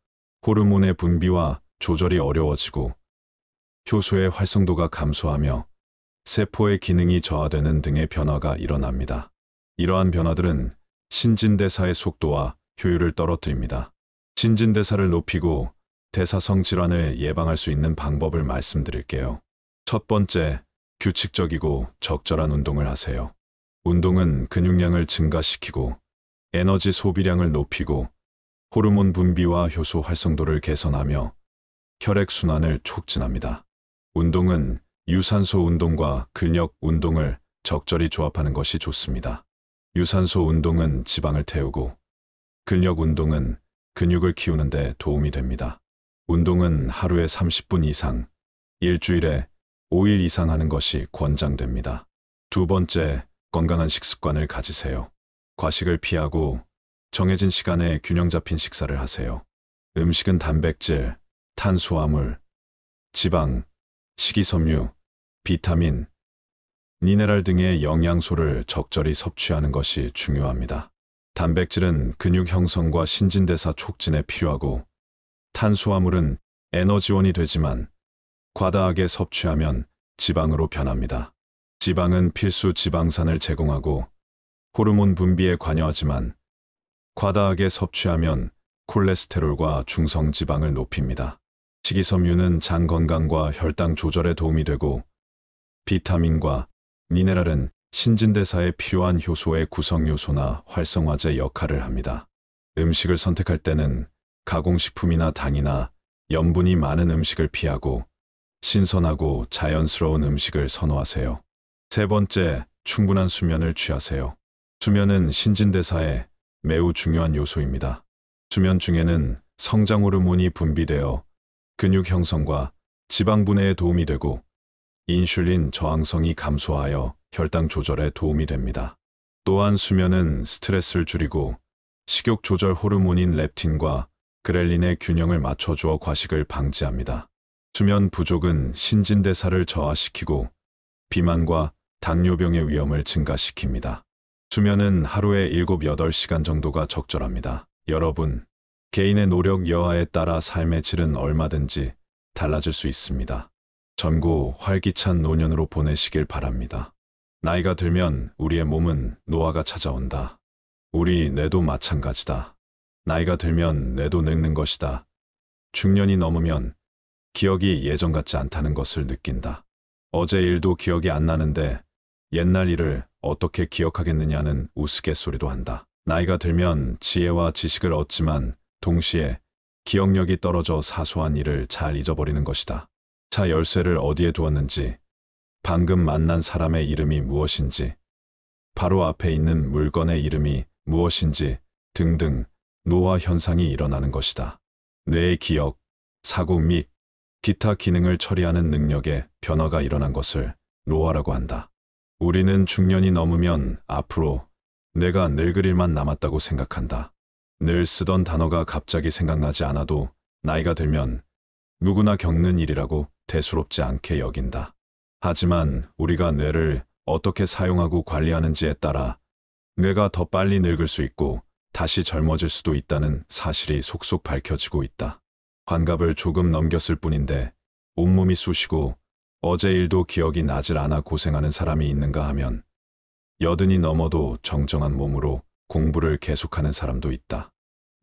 호르몬의 분비와 조절이 어려워지고 효소의 활성도가 감소하며 세포의 기능이 저하되는 등의 변화가 일어납니다. 이러한 변화들은 신진대사의 속도와 효율을 떨어뜨립니다. 신진대사를 높이고 대사성 질환을 예방할 수 있는 방법을 말씀드릴게요. 첫 번째, 규칙적이고 적절한 운동을 하세요. 운동은 근육량을 증가시키고 에너지 소비량을 높이고 호르몬 분비와 효소 활성도를 개선하며 혈액순환을 촉진합니다. 운동은 유산소 운동과 근력 운동을 적절히 조합하는 것이 좋습니다. 유산소 운동은 지방을 태우고 근력 운동은 근육을 키우는 데 도움이 됩니다. 운동은 하루에 30분 이상, 일주일에 5일 이상 하는 것이 권장됩니다. 두 번째, 건강한 식습관을 가지세요. 과식을 피하고 정해진 시간에 균형 잡힌 식사를 하세요. 음식은 단백질, 탄수화물, 지방, 식이섬유, 비타민, 미네랄 등의 영양소를 적절히 섭취하는 것이 중요합니다. 단백질은 근육 형성과 신진대사 촉진에 필요하고 탄수화물은 에너지원이 되지만 과다하게 섭취하면 지방으로 변합니다. 지방은 필수 지방산을 제공하고 호르몬 분비에 관여하지만 과다하게 섭취하면 콜레스테롤과 중성지방을 높입니다. 식이섬유는 장 건강과 혈당 조절에 도움이 되고 비타민과 미네랄은 신진대사에 필요한 효소의 구성요소나 활성화제 역할을 합니다. 음식을 선택할 때는 가공식품이나 당이나 염분이 많은 음식을 피하고 신선하고 자연스러운 음식을 선호하세요. 세 번째, 충분한 수면을 취하세요. 수면은 신진대사에 매우 중요한 요소입니다. 수면 중에는 성장 호르몬이 분비되어 근육 형성과 지방 분해에 도움이 되고 인슐린 저항성이 감소하여 혈당 조절에 도움이 됩니다. 또한 수면은 스트레스를 줄이고 식욕 조절 호르몬인 렙틴과 그렐린의 균형을 맞춰주어 과식을 방지합니다. 수면 부족은 신진대사를 저하시키고 비만과 당뇨병의 위험을 증가시킵니다. 수면은 하루에 7, 8시간 정도가 적절합니다. 여러분, 개인의 노력 여하에 따라 삶의 질은 얼마든지 달라질 수 있습니다. 젊고 활기찬 노년으로 보내시길 바랍니다. 나이가 들면 우리의 몸은 노화가 찾아온다. 우리 뇌도 마찬가지다. 나이가 들면 뇌도 늙는 것이다. 중년이 넘으면 기억이 예전 같지 않다는 것을 느낀다. 어제 일도 기억이 안 나는데 옛날 일을 어떻게 기억하겠느냐는 우스갯소리도 한다. 나이가 들면 지혜와 지식을 얻지만 동시에 기억력이 떨어져 사소한 일을 잘 잊어버리는 것이다. 차 열쇠를 어디에 두었는지, 방금 만난 사람의 이름이 무엇인지, 바로 앞에 있는 물건의 이름이 무엇인지 등등 노화 현상이 일어나는 것이다. 뇌의 기억, 사고 및 기타 기능을 처리하는 능력에 변화가 일어난 것을 노화라고 한다. 우리는 중년이 넘으면 앞으로 뇌가 늙을 일만 남았다고 생각한다. 늘 쓰던 단어가 갑자기 생각나지 않아도 나이가 들면 누구나 겪는 일이라고 대수롭지 않게 여긴다. 하지만 우리가 뇌를 어떻게 사용하고 관리하는지에 따라 뇌가 더 빨리 늙을 수 있고 다시 젊어질 수도 있다는 사실이 속속 밝혀지고 있다. 환갑을 조금 넘겼을 뿐인데 온몸이 쑤시고 어제 일도 기억이 나질 않아 고생하는 사람이 있는가 하면 80이 넘어도 정정한 몸으로 공부를 계속하는 사람도 있다.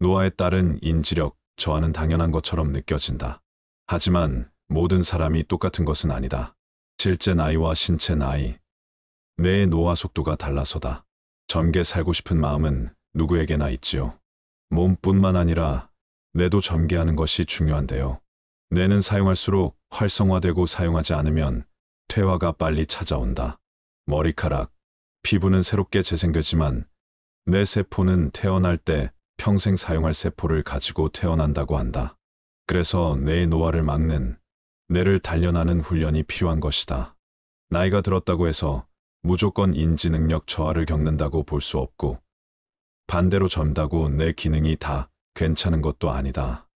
노화에 따른 인지력 저하는 당연한 것처럼 느껴진다. 하지만 모든 사람이 똑같은 것은 아니다. 실제 나이와 신체 나이, 뇌의 노화 속도가 달라서다. 젊게 살고 싶은 마음은 누구에게나 있지요. 몸뿐만 아니라 뇌도 젊게 하는 것이 중요한데요. 뇌는 사용할수록 활성화되고 사용하지 않으면 퇴화가 빨리 찾아온다. 머리카락, 피부는 새롭게 재생되지만 뇌 세포는 태어날 때 평생 사용할 세포를 가지고 태어난다고 한다. 그래서 뇌의 노화를 막는, 뇌를 단련하는 훈련이 필요한 것이다. 나이가 들었다고 해서 무조건 인지 능력 저하를 겪는다고 볼 수 없고, 반대로 젊다고 뇌 기능이 다 괜찮은 것도 아니다.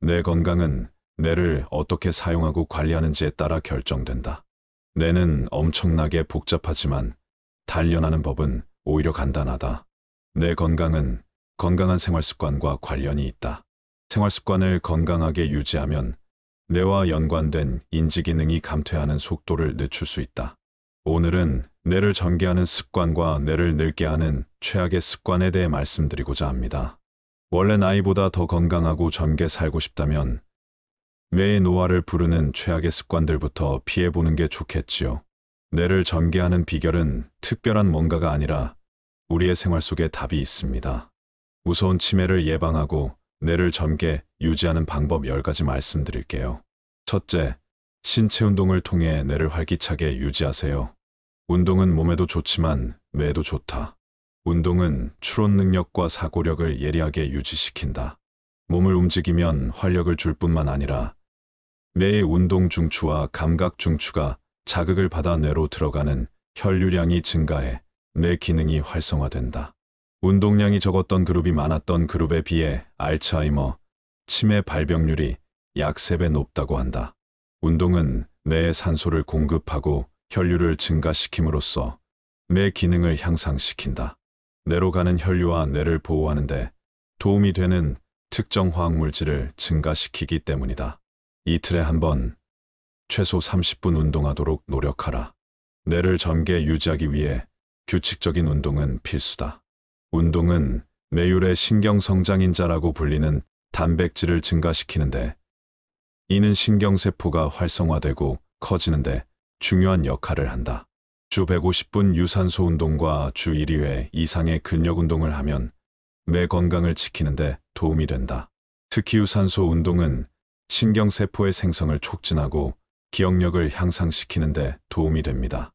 뇌 건강은 뇌를 어떻게 사용하고 관리하는지에 따라 결정된다. 뇌는 엄청나게 복잡하지만 단련하는 법은 오히려 간단하다. 뇌 건강은 건강한 생활습관과 관련이 있다. 생활습관을 건강하게 유지하면 뇌와 연관된 인지기능이 감퇴하는 속도를 늦출 수 있다. 오늘은 뇌를 젊게 하는 습관과 뇌를 늙게 하는 최악의 습관에 대해 말씀드리고자 합니다. 원래 나이보다 더 건강하고 젊게 살고 싶다면 뇌의 노화를 부르는 최악의 습관들부터 피해보는 게 좋겠지요. 뇌를 젊게 하는 비결은 특별한 뭔가가 아니라 우리의 생활 속에 답이 있습니다. 무서운 치매를 예방하고 뇌를 젊게 유지하는 방법 10가지 말씀드릴게요. 첫째, 신체 운동을 통해 뇌를 활기차게 유지하세요. 운동은 몸에도 좋지만 뇌에도 좋다. 운동은 추론 능력과 사고력을 예리하게 유지시킨다. 몸을 움직이면 활력을 줄 뿐만 아니라 뇌의 운동 중추와 감각 중추가 자극을 받아 뇌로 들어가는 혈류량이 증가해 뇌 기능이 활성화된다. 운동량이 적었던 그룹이 많았던 그룹에 비해 알츠하이머, 치매 발병률이 약 3배 높다고 한다. 운동은 뇌에 산소를 공급하고 혈류를 증가시킴으로써 뇌 기능을 향상시킨다. 뇌로 가는 혈류와 뇌를 보호하는 데 도움이 되는 특정 화학물질을 증가시키기 때문이다. 이틀에 한 번, 최소 30분 운동하도록 노력하라. 뇌를 젊게 유지하기 위해 규칙적인 운동은 필수다. 운동은 뇌율의 신경성장인자라고 불리는 단백질을 증가시키는데, 이는 신경세포가 활성화되고 커지는데 중요한 역할을 한다. 주 150분 유산소 운동과 주 1회 이상의 근력 운동을 하면 뇌 건강을 지키는데 도움이 된다. 특히 유산소 운동은 신경세포의 생성을 촉진하고 기억력을 향상시키는데 도움이 됩니다.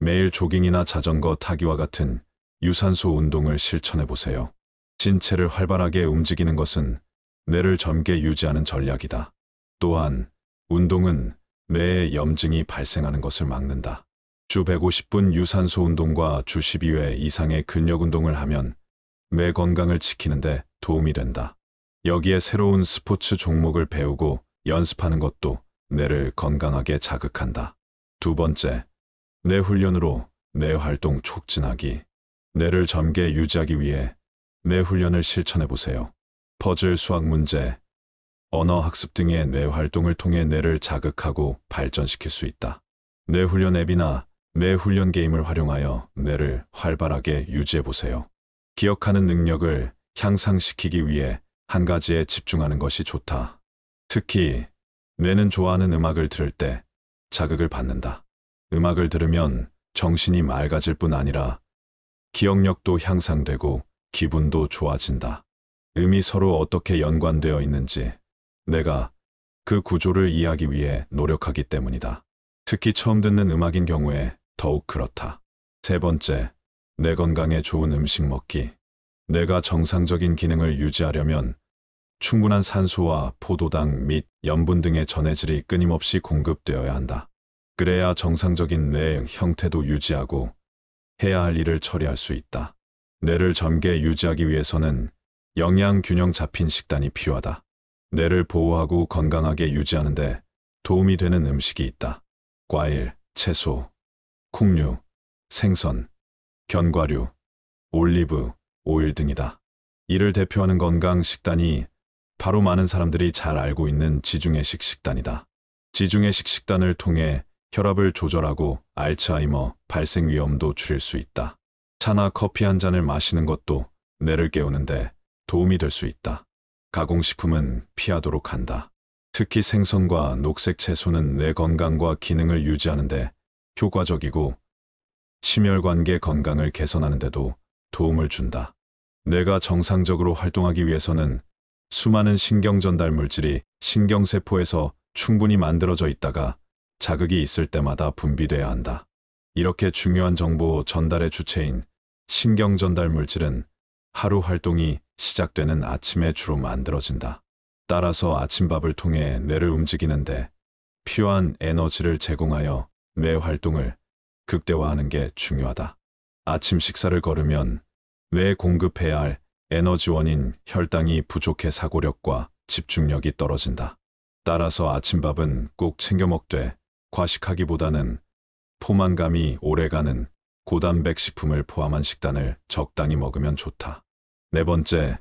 매일 조깅이나 자전거 타기와 같은 유산소 운동을 실천해 보세요. 신체를 활발하게 움직이는 것은 뇌를 젊게 유지하는 전략이다. 또한 운동은 뇌에 염증이 발생하는 것을 막는다. 주 150분 유산소 운동과 주 12회 이상의 근력 운동을 하면 뇌 건강을 지키는데 도움이 된다. 여기에 새로운 스포츠 종목을 배우고 연습하는 것도 뇌를 건강하게 자극한다. 두 번째, 뇌 훈련으로 뇌 활동 촉진하기. 뇌를 젊게 유지하기 위해 뇌 훈련을 실천해 보세요. 퍼즐 수학 문제, 언어 학습 등의 뇌 활동을 통해 뇌를 자극하고 발전시킬 수 있다. 뇌 훈련 앱이나 뇌 훈련 게임을 활용하여 뇌를 활발하게 유지해 보세요. 기억하는 능력을 향상시키기 위해 한 가지에 집중하는 것이 좋다. 특히 뇌는 좋아하는 음악을 들을 때 자극을 받는다. 음악을 들으면 정신이 맑아질 뿐 아니라 기억력도 향상되고 기분도 좋아진다. 음이 서로 어떻게 연관되어 있는지 내가 그 구조를 이해하기 위해 노력하기 때문이다. 특히 처음 듣는 음악인 경우에 더욱 그렇다. 세 번째, 뇌 건강에 좋은 음식 먹기. 뇌가 정상적인 기능을 유지하려면 충분한 산소와 포도당 및 염분 등의 전해질이 끊임없이 공급되어야 한다. 그래야 정상적인 뇌 형태도 유지하고 해야 할 일을 처리할 수 있다. 뇌를 젊게 유지하기 위해서는 영양 균형 잡힌 식단이 필요하다. 뇌를 보호하고 건강하게 유지하는데 도움이 되는 음식이 있다. 과일, 채소, 콩류, 생선, 견과류, 올리브, 오일 등이다. 이를 대표하는 건강 식단이 바로 많은 사람들이 잘 알고 있는 지중해식 식단이다. 지중해식 식단을 통해 혈압을 조절하고 알츠하이머 발생 위험도 줄일 수 있다. 차나 커피 한 잔을 마시는 것도 뇌를 깨우는데 도움이 될 수 있다. 가공식품은 피하도록 한다. 특히 생선과 녹색 채소는 뇌 건강과 기능을 유지하는데 효과적이고 심혈관계 건강을 개선하는 데도 도움을 준다. 뇌가 정상적으로 활동하기 위해서는 수많은 신경전달 물질이 신경세포에서 충분히 만들어져 있다가 자극이 있을 때마다 분비돼야 한다. 이렇게 중요한 정보 전달의 주체인 신경전달 물질은 하루 활동이 시작되는 아침에 주로 만들어진다. 따라서 아침밥을 통해 뇌를 움직이는데 필요한 에너지를 제공하여 뇌 활동을 극대화하는 게 중요하다. 아침 식사를 거르면 뇌에 공급해야 할 에너지원인 혈당이 부족해 사고력과 집중력이 떨어진다. 따라서 아침밥은 꼭 챙겨 먹되 과식하기보다는 포만감이 오래가는 고단백 식품을 포함한 식단을 적당히 먹으면 좋다. 네 번째,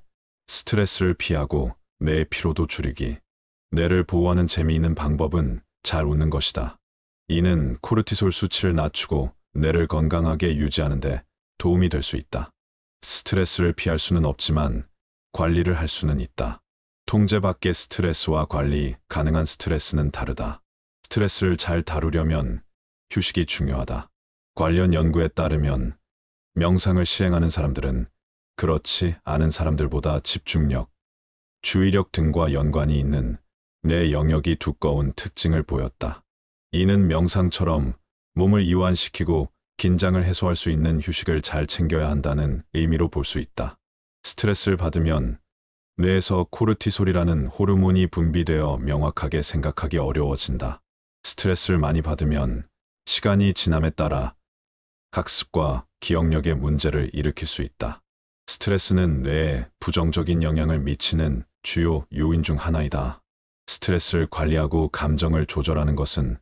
스트레스를 피하고 뇌의 피로도 줄이기. 뇌를 보호하는 재미있는 방법은 잘 웃는 것이다. 이는 코르티솔 수치를 낮추고 뇌를 건강하게 유지하는 데 도움이 될 수 있다. 스트레스를 피할 수는 없지만 관리를 할 수는 있다. 통제 밖의 스트레스와 관리 가능한 스트레스는 다르다. 스트레스를 잘 다루려면 휴식이 중요하다. 관련 연구에 따르면 명상을 시행하는 사람들은 그렇지 않은 사람들보다 집중력, 주의력 등과 연관이 있는 뇌 영역이 두꺼운 특징을 보였다. 이는 명상처럼 몸을 이완시키고 긴장을 해소할 수 있는 휴식을 잘 챙겨야 한다는 의미로 볼 수 있다. 스트레스를 받으면 뇌에서 코르티솔이라는 호르몬이 분비되어 명확하게 생각하기 어려워진다. 스트레스를 많이 받으면 시간이 지남에 따라 학습과 기억력에 문제를 일으킬 수 있다. 스트레스는 뇌에 부정적인 영향을 미치는 주요 요인 중 하나이다. 스트레스를 관리하고 감정을 조절하는 것은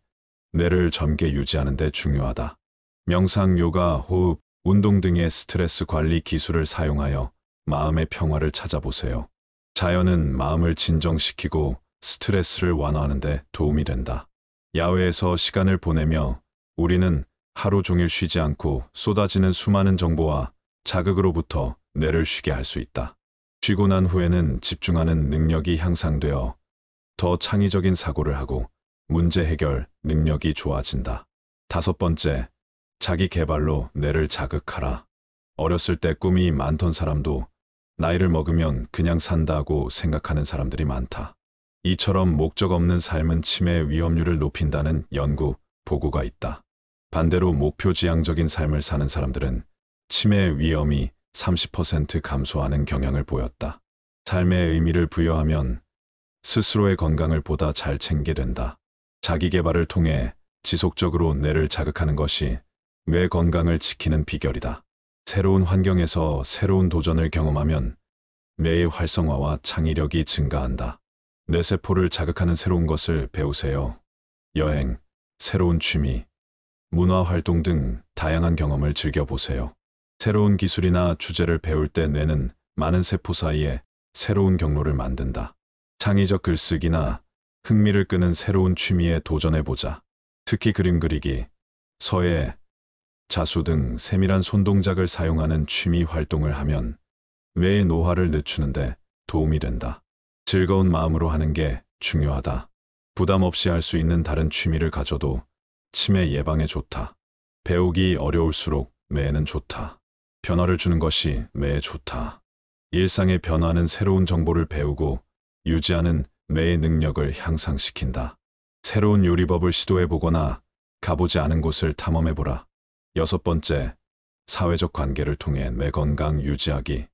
뇌를 젊게 유지하는 데 중요하다. 명상, 요가, 호흡, 운동 등의 스트레스 관리 기술을 사용하여 마음의 평화를 찾아보세요. 자연은 마음을 진정시키고 스트레스를 완화하는 데 도움이 된다. 야외에서 시간을 보내며 우리는 하루 종일 쉬지 않고 쏟아지는 수많은 정보와 자극으로부터 뇌를 쉬게 할 수 있다. 쉬고 난 후에는 집중하는 능력이 향상되어 더 창의적인 사고를 하고 문제 해결 능력이 좋아진다. 다섯 번째, 자기 개발로 뇌를 자극하라. 어렸을 때 꿈이 많던 사람도 나이를 먹으면 그냥 산다고 생각하는 사람들이 많다. 이처럼 목적 없는 삶은 치매 위험률을 높인다는 연구 보고가 있다. 반대로 목표지향적인 삶을 사는 사람들은 치매 위험이 30% 감소하는 경향을 보였다. 삶의 의미를 부여하면 스스로의 건강을 보다 잘 챙기게 된다. 자기 개발을 통해 지속적으로 뇌를 자극하는 것이 뇌 건강을 지키는 비결이다. 새로운 환경에서 새로운 도전을 경험하면 뇌의 활성화와 창의력이 증가한다. 뇌세포를 자극하는 새로운 것을 배우세요. 여행, 새로운 취미, 문화 활동 등 다양한 경험을 즐겨보세요. 새로운 기술이나 주제를 배울 때 뇌는 많은 세포 사이에 새로운 경로를 만든다. 창의적 글쓰기나 흥미를 끄는 새로운 취미에 도전해보자. 특히 그림 그리기, 서예, 자수 등 세밀한 손동작을 사용하는 취미 활동을 하면 뇌의 노화를 늦추는데 도움이 된다. 즐거운 마음으로 하는 게 중요하다. 부담 없이 할 수 있는 다른 취미를 가져도 치매 예방에 좋다. 배우기 어려울수록 뇌에는 좋다. 변화를 주는 것이 뇌에 좋다. 일상의 변화는 새로운 정보를 배우고 유지하는 뇌의 능력을 향상시킨다. 새로운 요리법을 시도해보거나 가보지 않은 곳을 탐험해보라. 여섯 번째, 사회적 관계를 통해 뇌 건강 유지하기.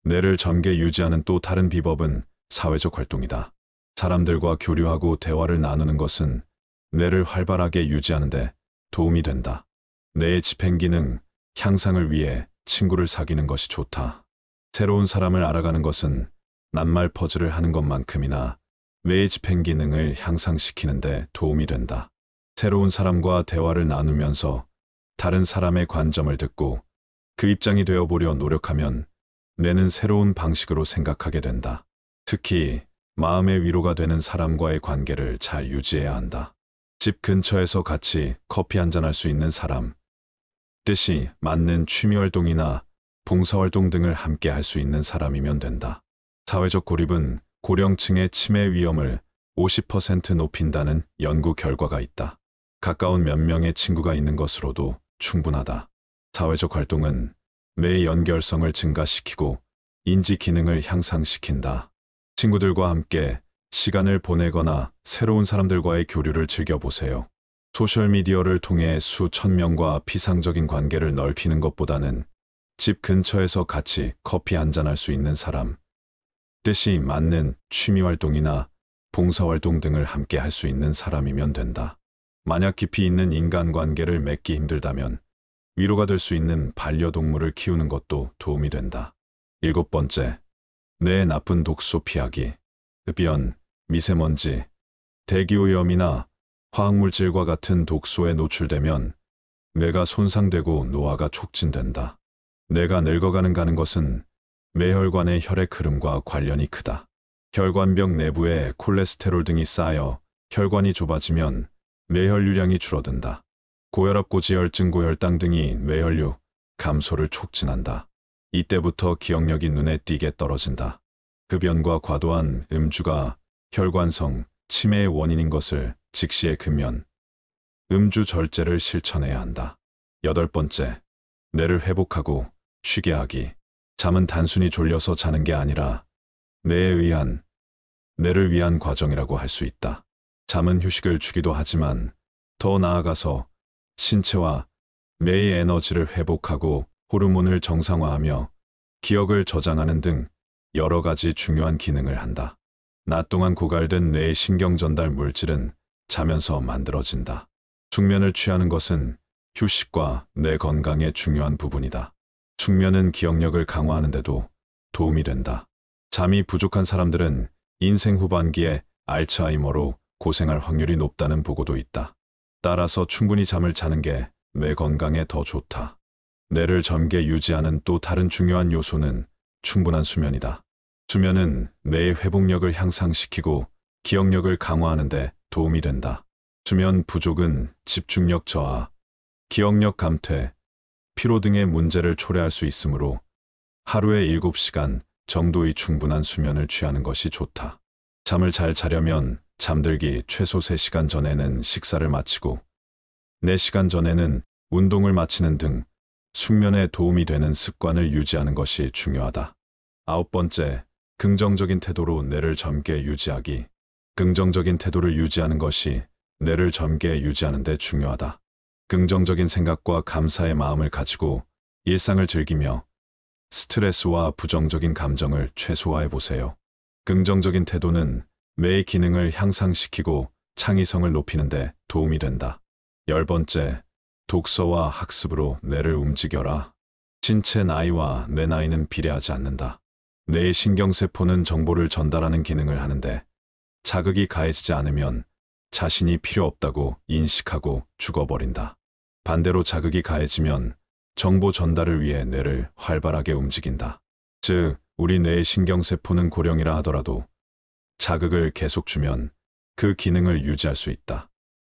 뇌를 젊게 유지하는 또 다른 비법은 사회적 활동이다. 사람들과 교류하고 대화를 나누는 것은 뇌를 활발하게 유지하는 데 도움이 된다. 뇌의 집행기능 향상을 위해 친구를 사귀는 것이 좋다. 새로운 사람을 알아가는 것은 낱말 퍼즐을 하는 것만큼이나 뇌의 집행기능을 향상시키는 데 도움이 된다. 새로운 사람과 대화를 나누면서 다른 사람의 관점을 듣고 그 입장이 되어보려 노력하면 뇌는 새로운 방식으로 생각하게 된다. 특히 마음의 위로가 되는 사람과의 관계를 잘 유지해야 한다. 집 근처에서 같이 커피 한잔할 수 있는 사람, 뜻이 맞는 취미활동이나 봉사활동 등을 함께 할 수 있는 사람이면 된다. 사회적 고립은 고령층의 치매 위험을 50% 높인다는 연구 결과가 있다. 가까운 몇 명의 친구가 있는 것으로도 충분하다. 사회적 활동은 뇌의 연결성을 증가시키고 인지 기능을 향상시킨다. 친구들과 함께 시간을 보내거나 새로운 사람들과의 교류를 즐겨보세요. 소셜미디어를 통해 수천 명과 피상적인 관계를 넓히는 것보다는 집 근처에서 같이 커피 한잔할 수 있는 사람, 뜻이 맞는 취미활동이나 봉사활동 등을 함께 할 수 있는 사람이면 된다. 만약 깊이 있는 인간관계를 맺기 힘들다면 위로가 될 수 있는 반려동물을 키우는 것도 도움이 된다. 7번째, 뇌의 나쁜 독소 피하기. 흡연, 미세먼지, 대기오염이나 화학물질과 같은 독소에 노출되면 뇌가 손상되고 노화가 촉진된다. 뇌가 늙어가는 것은 뇌혈관의 혈액 흐름과 관련이 크다. 혈관벽 내부에 콜레스테롤 등이 쌓여 혈관이 좁아지면 뇌혈류량이 줄어든다. 고혈압, 고지혈증, 고혈당 등이 뇌혈류 감소를 촉진한다. 이때부터 기억력이 눈에 띄게 떨어진다. 흡연과 과도한 음주가 혈관성 치매의 원인인 것을 직시해 금연, 음주 절제를 실천해야 한다. 8번째, 뇌를 회복하고 쉬게 하기. 잠은 단순히 졸려서 자는 게 아니라 뇌를 위한 과정이라고 할 수 있다. 잠은 휴식을 주기도 하지만 더 나아가서 신체와 뇌의 에너지를 회복하고 호르몬을 정상화하며 기억을 저장하는 등 여러 가지 중요한 기능을 한다. 낮 동안 고갈된 뇌의 신경 전달 물질은 자면서 만들어진다. 숙면을 취하는 것은 휴식과 뇌 건강의 중요한 부분이다. 숙면은 기억력을 강화하는 데도 도움이 된다. 잠이 부족한 사람들은 인생 후반기에 알츠하이머로 고생할 확률이 높다는 보고도 있다. 따라서 충분히 잠을 자는 게 뇌 건강에 더 좋다. 뇌를 젊게 유지하는 또 다른 중요한 요소는 충분한 수면이다. 수면은 뇌의 회복력을 향상시키고 기억력을 강화하는 데 도움이 된다. 수면 부족은 집중력 저하, 기억력 감퇴, 피로 등의 문제를 초래할 수 있으므로 하루에 7시간 정도의 충분한 수면을 취하는 것이 좋다. 잠을 잘 자려면 잠들기 최소 3시간 전에는 식사를 마치고 4시간 전에는 운동을 마치는 등 숙면에 도움이 되는 습관을 유지하는 것이 중요하다. 9번째, 긍정적인 태도로 뇌를 젊게 유지하기. 긍정적인 태도를 유지하는 것이 뇌를 젊게 유지하는 데 중요하다. 긍정적인 생각과 감사의 마음을 가지고 일상을 즐기며 스트레스와 부정적인 감정을 최소화해 보세요. 긍정적인 태도는 뇌의 기능을 향상시키고 창의성을 높이는 데 도움이 된다. 10번째, 독서와 학습으로 뇌를 움직여라. 신체 나이와 뇌 나이는 비례하지 않는다. 뇌의 신경세포는 정보를 전달하는 기능을 하는데 자극이 가해지지 않으면 자신이 필요 없다고 인식하고 죽어버린다. 반대로 자극이 가해지면 정보 전달을 위해 뇌를 활발하게 움직인다. 즉, 우리 뇌의 신경세포는 고령이라 하더라도 자극을 계속 주면 그 기능을 유지할 수 있다.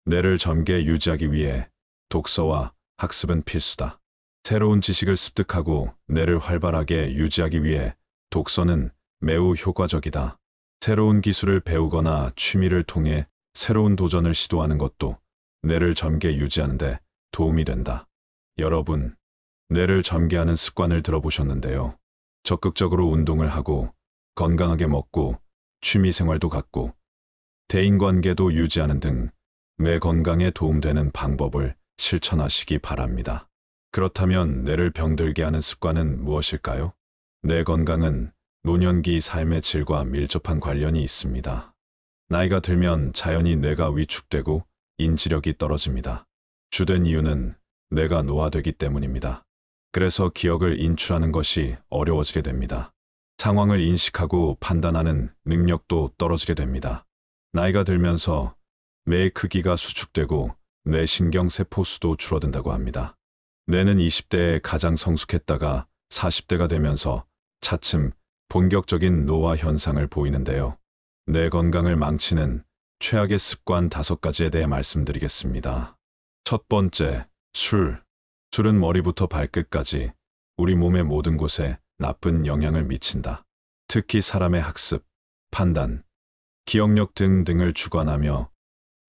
뇌를 젊게 유지하기 위해 독서와 학습은 필수다. 새로운 지식을 습득하고 뇌를 활발하게 유지하기 위해 독서는 매우 효과적이다. 새로운 기술을 배우거나 취미를 통해 새로운 도전을 시도하는 것도 뇌를 젊게 유지하는 데 도움이 된다. 여러분, 뇌를 젊게 하는 습관을 들어보셨는데요. 적극적으로 운동을 하고 건강하게 먹고 취미 생활도 갖고 대인관계도 유지하는 등 뇌 건강에 도움되는 방법을 실천하시기 바랍니다. 그렇다면 뇌를 병들게 하는 습관은 무엇일까요? 뇌 건강은 노년기 삶의 질과 밀접한 관련이 있습니다. 나이가 들면 자연히 뇌가 위축되고 인지력이 떨어집니다. 주된 이유는 뇌가 노화되기 때문입니다. 그래서 기억을 인출하는 것이 어려워지게 됩니다. 상황을 인식하고 판단하는 능력도 떨어지게 됩니다. 나이가 들면서 뇌의 크기가 수축되고 뇌 신경세포 수도 줄어든다고 합니다. 뇌는 20대에 가장 성숙했다가 40대가 되면서 차츰 본격적인 노화 현상을 보이는데요. 뇌 건강을 망치는 최악의 습관 5가지에 대해 말씀드리겠습니다. 첫 번째, 술. 술은 머리부터 발끝까지 우리 몸의 모든 곳에 나쁜 영향을 미친다. 특히 사람의 학습, 판단, 기억력 등을 주관하며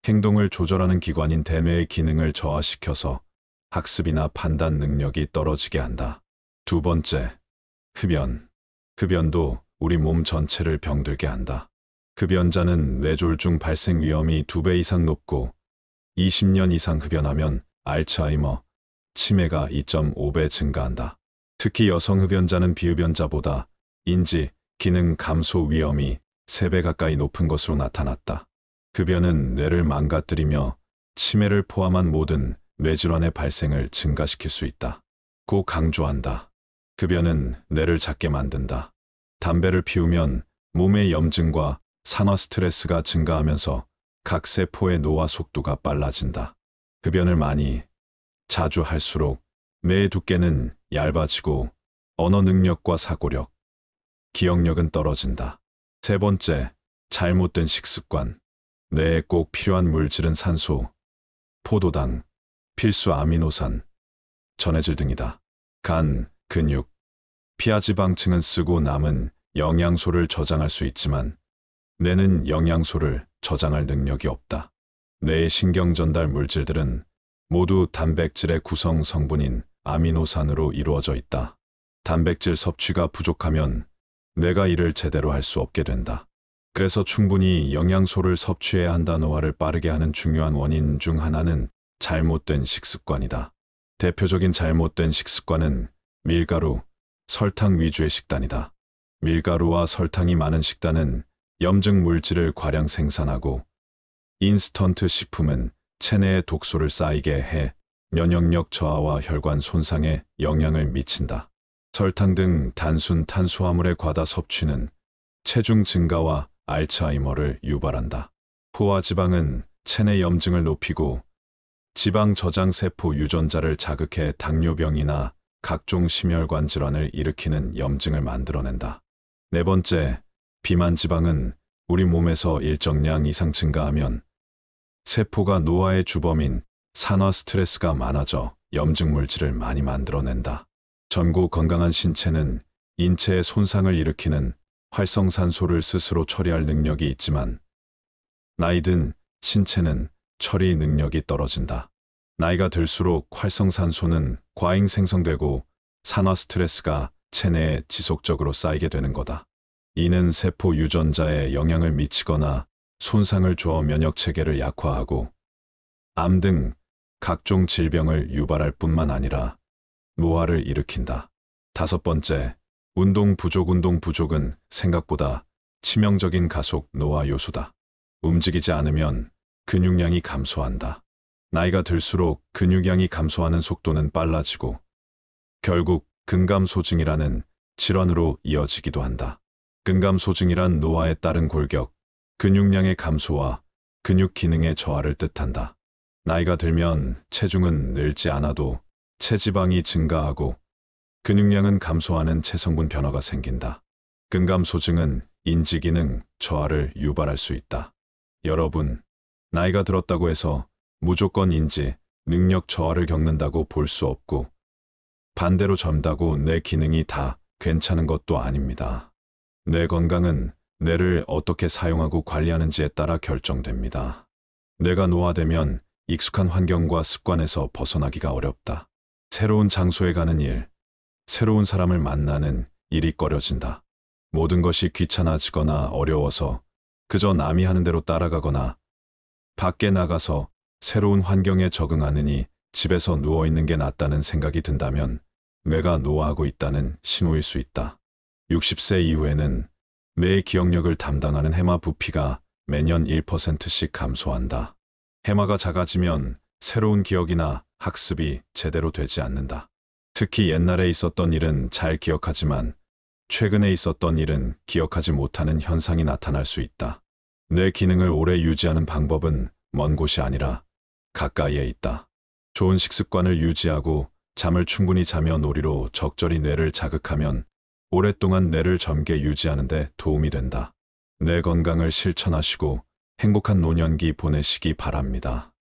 행동을 조절하는 기관인 대뇌의 기능을 저하시켜서 학습이나 판단 능력이 떨어지게 한다. 두 번째, 흡연. 흡연도 우리 몸 전체를 병들게 한다. 흡연자는 뇌졸중 발생 위험이 2배 이상 높고 20년 이상 흡연하면 알츠하이머, 치매가 2.5배 증가한다. 특히 여성 흡연자는 비흡연자보다 인지, 기능 감소 위험이 3배 가까이 높은 것으로 나타났다. 흡연은 뇌를 망가뜨리며 치매를 포함한 모든 뇌질환의 발생을 증가시킬 수 있다. 고 강조한다. 흡연은 뇌를 작게 만든다. 담배를 피우면 몸의 염증과 산화 스트레스가 증가하면서 각 세포의 노화 속도가 빨라진다. 흡연을 많이, 자주 할수록 뇌의 두께는 얇아지고 언어 능력과 사고력, 기억력은 떨어진다. 세 번째, 잘못된 식습관. 뇌에 꼭 필요한 물질은 산소, 포도당, 필수 아미노산, 전해질 등이다. 간, 근육, 피하지방층은 쓰고 남은 영양소를 저장할 수 있지만 뇌는 영양소를 저장할 능력이 없다. 뇌의 신경 전달 물질들은 모두 단백질의 구성 성분인 아미노산으로 이루어져 있다. 단백질 섭취가 부족하면 뇌가 일을 제대로 할 수 없게 된다. 그래서 충분히 영양소를 섭취해야 한다. 노화를 빠르게 하는 중요한 원인 중 하나는 잘못된 식습관이다. 대표적인 잘못된 식습관은 밀가루, 설탕 위주의 식단이다. 밀가루와 설탕이 많은 식단은 염증 물질을 과량 생산하고 인스턴트 식품은 체내에 독소를 쌓이게 해 면역력 저하와 혈관 손상에 영향을 미친다. 설탕 등 단순 탄수화물의 과다 섭취는 체중 증가와 알츠하이머를 유발한다. 포화지방은 체내 염증을 높이고 지방 저장 세포 유전자를 자극해 당뇨병이나 각종 심혈관 질환을 일으키는 염증을 만들어낸다. 네 번째, 비만 지방은 우리 몸에서 일정량 이상 증가하면 세포가 노화의 주범인 산화 스트레스가 많아져 염증 물질을 많이 만들어낸다. 젊고 건강한 신체는 인체에 손상을 일으키는 활성산소를 스스로 처리할 능력이 있지만 나이 든 신체는 처리 능력이 떨어진다. 나이가 들수록 활성산소는 과잉 생성되고 산화 스트레스가 체내에 지속적으로 쌓이게 되는 거다. 이는 세포 유전자에 영향을 미치거나 손상을 줘 면역 체계를 약화하고 암 등 각종 질병을 유발할 뿐만 아니라 노화를 일으킨다. 다섯 번째, 운동 부족. 운동 부족은 생각보다 치명적인 가속 노화 요소다. 움직이지 않으면 근육량이 감소한다. 나이가 들수록 근육량이 감소하는 속도는 빨라지고 결국 근감소증이라는 질환으로 이어지기도 한다. 근감소증이란 노화에 따른 골격, 근육량의 감소와 근육 기능의 저하를 뜻한다. 나이가 들면 체중은 늘지 않아도 체지방이 증가하고 근육량은 감소하는 체성분 변화가 생긴다. 근감소증은 인지기능 저하를 유발할 수 있다. 여러분, 나이가 들었다고 해서 무조건 인지, 능력 저하를 겪는다고 볼 수 없고 반대로 젊다고 뇌 기능이 다 괜찮은 것도 아닙니다. 뇌 건강은 뇌를 어떻게 사용하고 관리하는지에 따라 결정됩니다. 뇌가 노화되면 익숙한 환경과 습관에서 벗어나기가 어렵다. 새로운 장소에 가는 일, 새로운 사람을 만나는 일이 꺼려진다. 모든 것이 귀찮아지거나 어려워서 그저 남이 하는 대로 따라가거나 밖에 나가서 새로운 환경에 적응하느니 집에서 누워있는 게 낫다는 생각이 든다면 뇌가 노화하고 있다는 신호일 수 있다. 60세 이후에는 뇌의 기억력을 담당하는 해마 부피가 매년 1%씩 감소한다. 해마가 작아지면 새로운 기억이나 학습이 제대로 되지 않는다. 특히 옛날에 있었던 일은 잘 기억하지만 최근에 있었던 일은 기억하지 못하는 현상이 나타날 수 있다. 뇌 기능을 오래 유지하는 방법은 먼 곳이 아니라 가까이에 있다. 좋은 식습관을 유지하고 잠을 충분히 자며 놀이로 적절히 뇌를 자극하면 오랫동안 뇌를 젊게 유지하는 데 도움이 된다. 뇌 건강을 실천하시고 행복한 노년기 보내시기 바랍니다.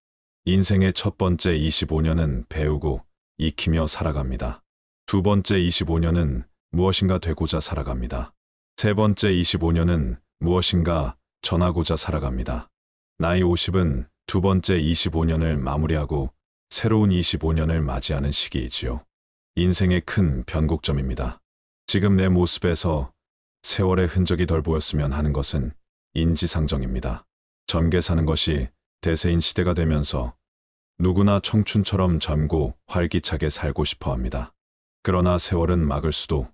인생의 첫 번째 25년은 배우고 익히며 살아갑니다. 두 번째 25년은 무엇인가 되고자 살아갑니다. 세 번째 25년은 무엇인가 전하고자 살아갑니다. 나이 50은 두 번째 25년을 마무리하고 새로운 25년을 맞이하는 시기이지요. 인생의 큰 변곡점입니다. 지금 내 모습에서 세월의 흔적이 덜 보였으면 하는 것은 인지상정입니다. 젊게 사는 것이 대세인 시대가 되면서 누구나 청춘처럼 젊고 활기차게 살고 싶어 합니다. 그러나 세월은 막을 수도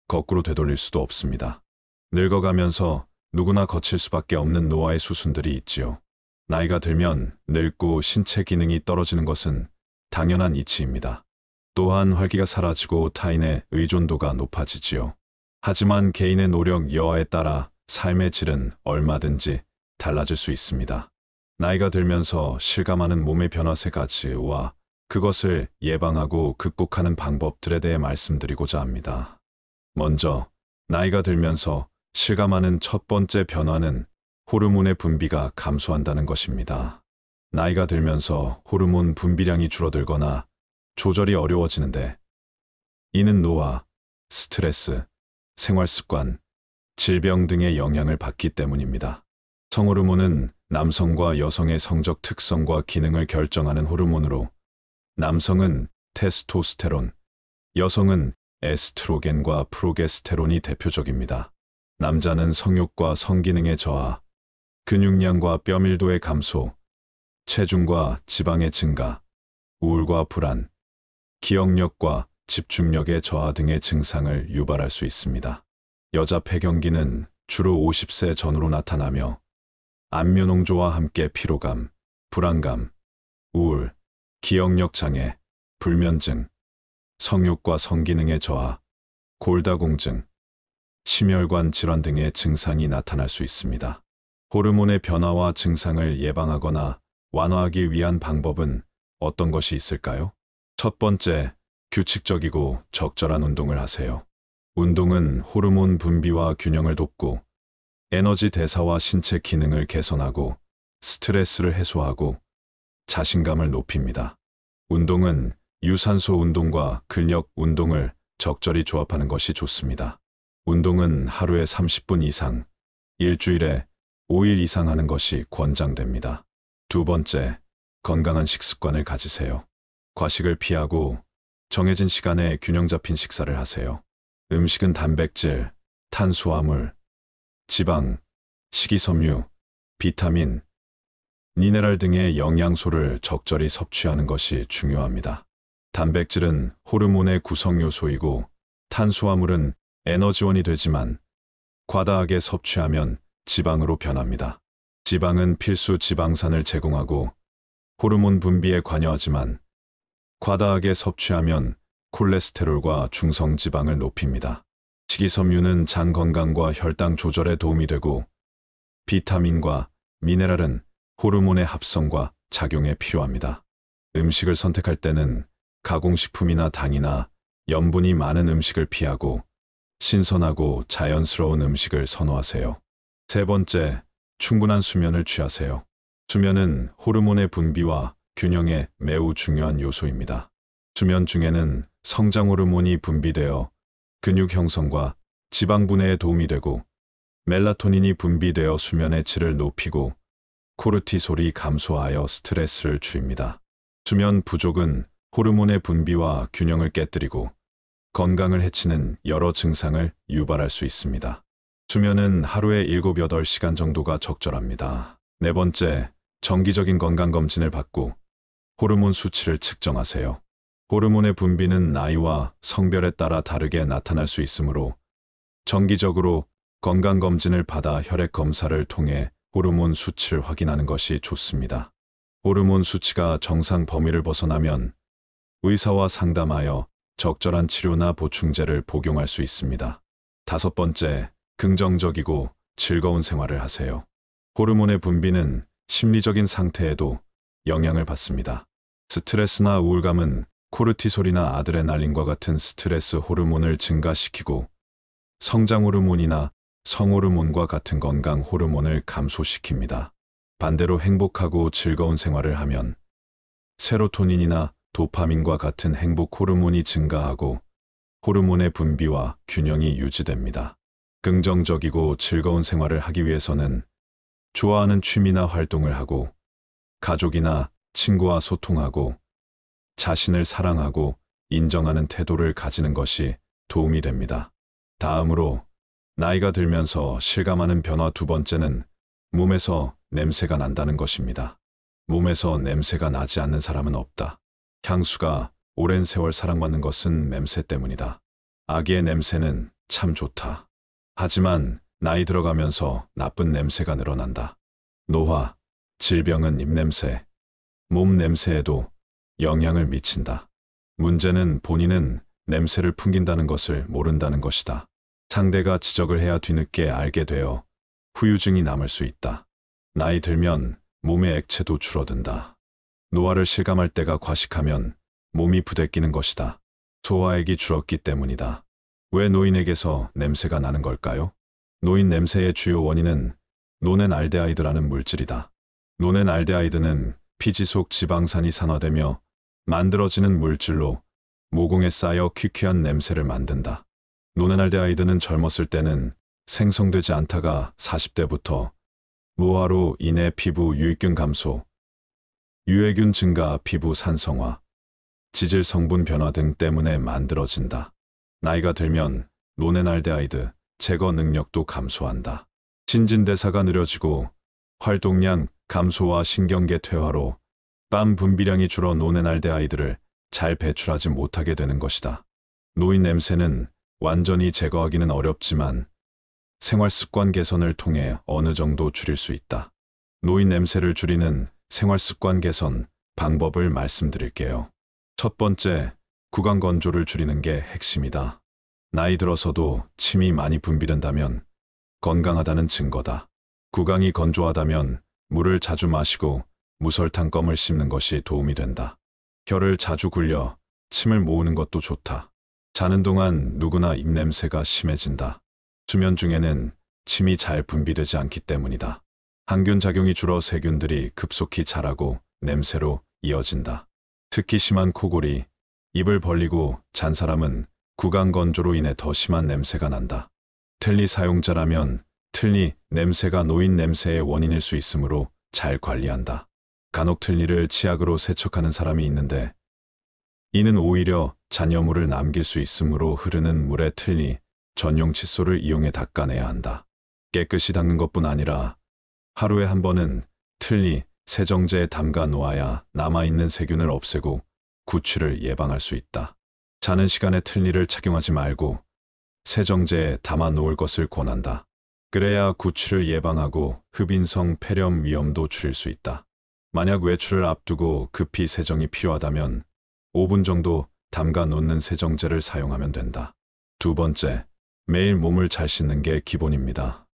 거꾸로 되돌릴 수도 없습니다. 늙어가면서 누구나 거칠 수밖에 없는 노화의 수순들이 있지요. 나이가 들면 늙고 신체 기능이 떨어지는 것은 당연한 이치입니다. 또한 활기가 사라지고 타인의 의존도가 높아지지요. 하지만 개인의 노력 여하에 따라 삶의 질은 얼마든지 달라질 수 있습니다. 나이가 들면서 실감하는 몸의 변화 세 가지와 그것을 예방하고 극복하는 방법들에 대해 말씀드리고자 합니다. 먼저 나이가 들면서 실감하는 첫 번째 변화는 호르몬의 분비가 감소한다는 것입니다. 나이가 들면서 호르몬 분비량이 줄어들거나 조절이 어려워지는데 이는 노화, 스트레스, 생활습관, 질병 등의 영향을 받기 때문입니다. 성호르몬은 남성과 여성의 성적 특성과 기능을 결정하는 호르몬으로 남성은 테스토스테론, 여성은 에스트로겐과 프로게스테론이 대표적입니다. 남자는 성욕과 성기능의 저하, 근육량과 뼈밀도의 감소, 체중과 지방의 증가, 우울과 불안, 기억력과 집중력의 저하 등의 증상을 유발할 수 있습니다. 여자 폐경기는 주로 50세 전후로 나타나며 안면홍조와 함께 피로감, 불안감, 우울, 기억력 장애, 불면증, 성욕과 성기능의 저하, 골다공증, 심혈관 질환 등의 증상이 나타날 수 있습니다. 호르몬의 변화와 증상을 예방하거나 완화하기 위한 방법은 어떤 것이 있을까요? 첫 번째, 규칙적이고 적절한 운동을 하세요. 운동은 호르몬 분비와 균형을 돕고 에너지 대사와 신체 기능을 개선하고 스트레스를 해소하고 자신감을 높입니다. 운동은 유산소 운동과 근력 운동을 적절히 조합하는 것이 좋습니다. 운동은 하루에 30분 이상, 일주일에 5일 이상 하는 것이 권장됩니다. 두 번째, 건강한 식습관을 가지세요. 과식을 피하고 정해진 시간에 균형 잡힌 식사를 하세요. 음식은 단백질, 탄수화물, 지방, 식이섬유, 비타민, 미네랄 등의 영양소를 적절히 섭취하는 것이 중요합니다. 단백질은 호르몬의 구성 요소이고 탄수화물은 에너지원이 되지만 과다하게 섭취하면 지방으로 변합니다. 지방은 필수 지방산을 제공하고 호르몬 분비에 관여하지만 과다하게 섭취하면 콜레스테롤과 중성지방을 높입니다. 식이섬유는 장 건강과 혈당 조절에 도움이 되고 비타민과 미네랄은 호르몬의 합성과 작용에 필요합니다. 음식을 선택할 때는 가공식품이나 당이나 염분이 많은 음식을 피하고 신선하고 자연스러운 음식을 선호하세요. 세 번째, 충분한 수면을 취하세요. 수면은 호르몬의 분비와 균형에 매우 중요한 요소입니다. 수면 중에는 성장 호르몬이 분비되어 근육 형성과 지방 분해에 도움이 되고 멜라토닌이 분비되어 수면의 질을 높이고 코르티솔이 감소하여 스트레스를 줄입니다. 수면 부족은 호르몬의 분비와 균형을 깨뜨리고 건강을 해치는 여러 증상을 유발할 수 있습니다. 수면은 하루에 7, 8시간 정도가 적절합니다. 네 번째, 정기적인 건강검진을 받고 호르몬 수치를 측정하세요. 호르몬의 분비는 나이와 성별에 따라 다르게 나타날 수 있으므로 정기적으로 건강검진을 받아 혈액 검사를 통해 호르몬 수치를 확인하는 것이 좋습니다. 호르몬 수치가 정상 범위를 벗어나면 의사와 상담하여 적절한 치료나 보충제를 복용할 수 있습니다. 다섯 번째, 긍정적이고 즐거운 생활을 하세요. 호르몬의 분비는 심리적인 상태에도 영향을 받습니다. 스트레스나 우울감은 코르티솔이나 아드레날린과 같은 스트레스 호르몬을 증가시키고 성장 호르몬이나 성호르몬과 같은 건강 호르몬을 감소시킵니다. 반대로 행복하고 즐거운 생활을 하면 세로토닌이나 도파민과 같은 행복 호르몬이 증가하고 호르몬의 분비와 균형이 유지됩니다. 긍정적이고 즐거운 생활을 하기 위해서는 좋아하는 취미나 활동을 하고 가족이나 친구와 소통하고 자신을 사랑하고 인정하는 태도를 가지는 것이 도움이 됩니다. 다음으로 나이가 들면서 실감하는 변화 두 번째는 몸에서 냄새가 난다는 것입니다. 몸에서 냄새가 나지 않는 사람은 없다. 향수가 오랜 세월 사랑받는 것은 냄새 때문이다. 아기의 냄새는 참 좋다. 하지만 나이 들어가면서 나쁜 냄새가 늘어난다. 노화, 질병은 입냄새, 몸 냄새에도 영향을 미친다. 문제는 본인은 냄새를 풍긴다는 것을 모른다는 것이다. 상대가 지적을 해야 뒤늦게 알게 되어 후유증이 남을 수 있다. 나이 들면 몸의 액체도 줄어든다. 노화를 실감할 때가 과식하면 몸이 부대끼는 것이다. 소화액이 줄었기 때문이다. 왜 노인에게서 냄새가 나는 걸까요? 노인 냄새의 주요 원인은 노넨알데하이드라는 물질이다. 노넨알데하이드는 피지 속 지방산이 산화되며 만들어지는 물질로 모공에 쌓여 퀴퀴한 냄새를 만든다. 노넨알데하이드는 젊었을 때는 생성되지 않다가 40대부터 노화로 인해 피부 유익균 감소, 유해균 증가, 피부 산성화, 지질 성분 변화 등 때문에 만들어진다. 나이가 들면 노넨알데하이드 제거 능력도 감소한다. 신진대사가 느려지고 활동량 감소와 신경계 퇴화로 땀 분비량이 줄어 노넨알데하이드를 잘 배출하지 못하게 되는 것이다. 노인 냄새는 완전히 제거하기는 어렵지만 생활습관 개선을 통해 어느 정도 줄일 수 있다. 노인 냄새를 줄이는 생활습관 개선 방법을 말씀드릴게요. 첫 번째, 구강 건조를 줄이는 게 핵심이다. 나이 들어서도 침이 많이 분비된다면 건강하다는 증거다. 구강이 건조하다면 물을 자주 마시고 무설탕 껌을 씹는 것이 도움이 된다. 혀를 자주 굴려 침을 모으는 것도 좋다. 자는 동안 누구나 입냄새가 심해진다. 수면 중에는 침이 잘 분비되지 않기 때문이다. 항균 작용이 줄어 세균들이 급속히 자라고 냄새로 이어진다. 특히 심한 코골이, 입을 벌리고 잔 사람은 구강 건조로 인해 더 심한 냄새가 난다. 틀니 사용자라면 틀니 냄새가 노인 냄새의 원인일 수 있으므로 잘 관리한다. 간혹 틀니를 치약으로 세척하는 사람이 있는데 이는 오히려 잔여물을 남길 수 있으므로 흐르는 물에 틀니 전용 칫솔을 이용해 닦아내야 한다. 깨끗이 닦는 것뿐 아니라 하루에 한 번은 틀니 세정제에 담가 놓아야 남아있는 세균을 없애고 구취를 예방할 수 있다. 자는 시간에 틀니를 착용하지 말고 세정제에 담아 놓을 것을 권한다. 그래야 구취를 예방하고 흡인성 폐렴 위험도 줄일 수 있다. 만약 외출을 앞두고 급히 세정이 필요하다면 5분 정도 담가 놓는 세정제를 사용하면 된다. 두 번째, 매일 몸을 잘 씻는 게 기본입니다.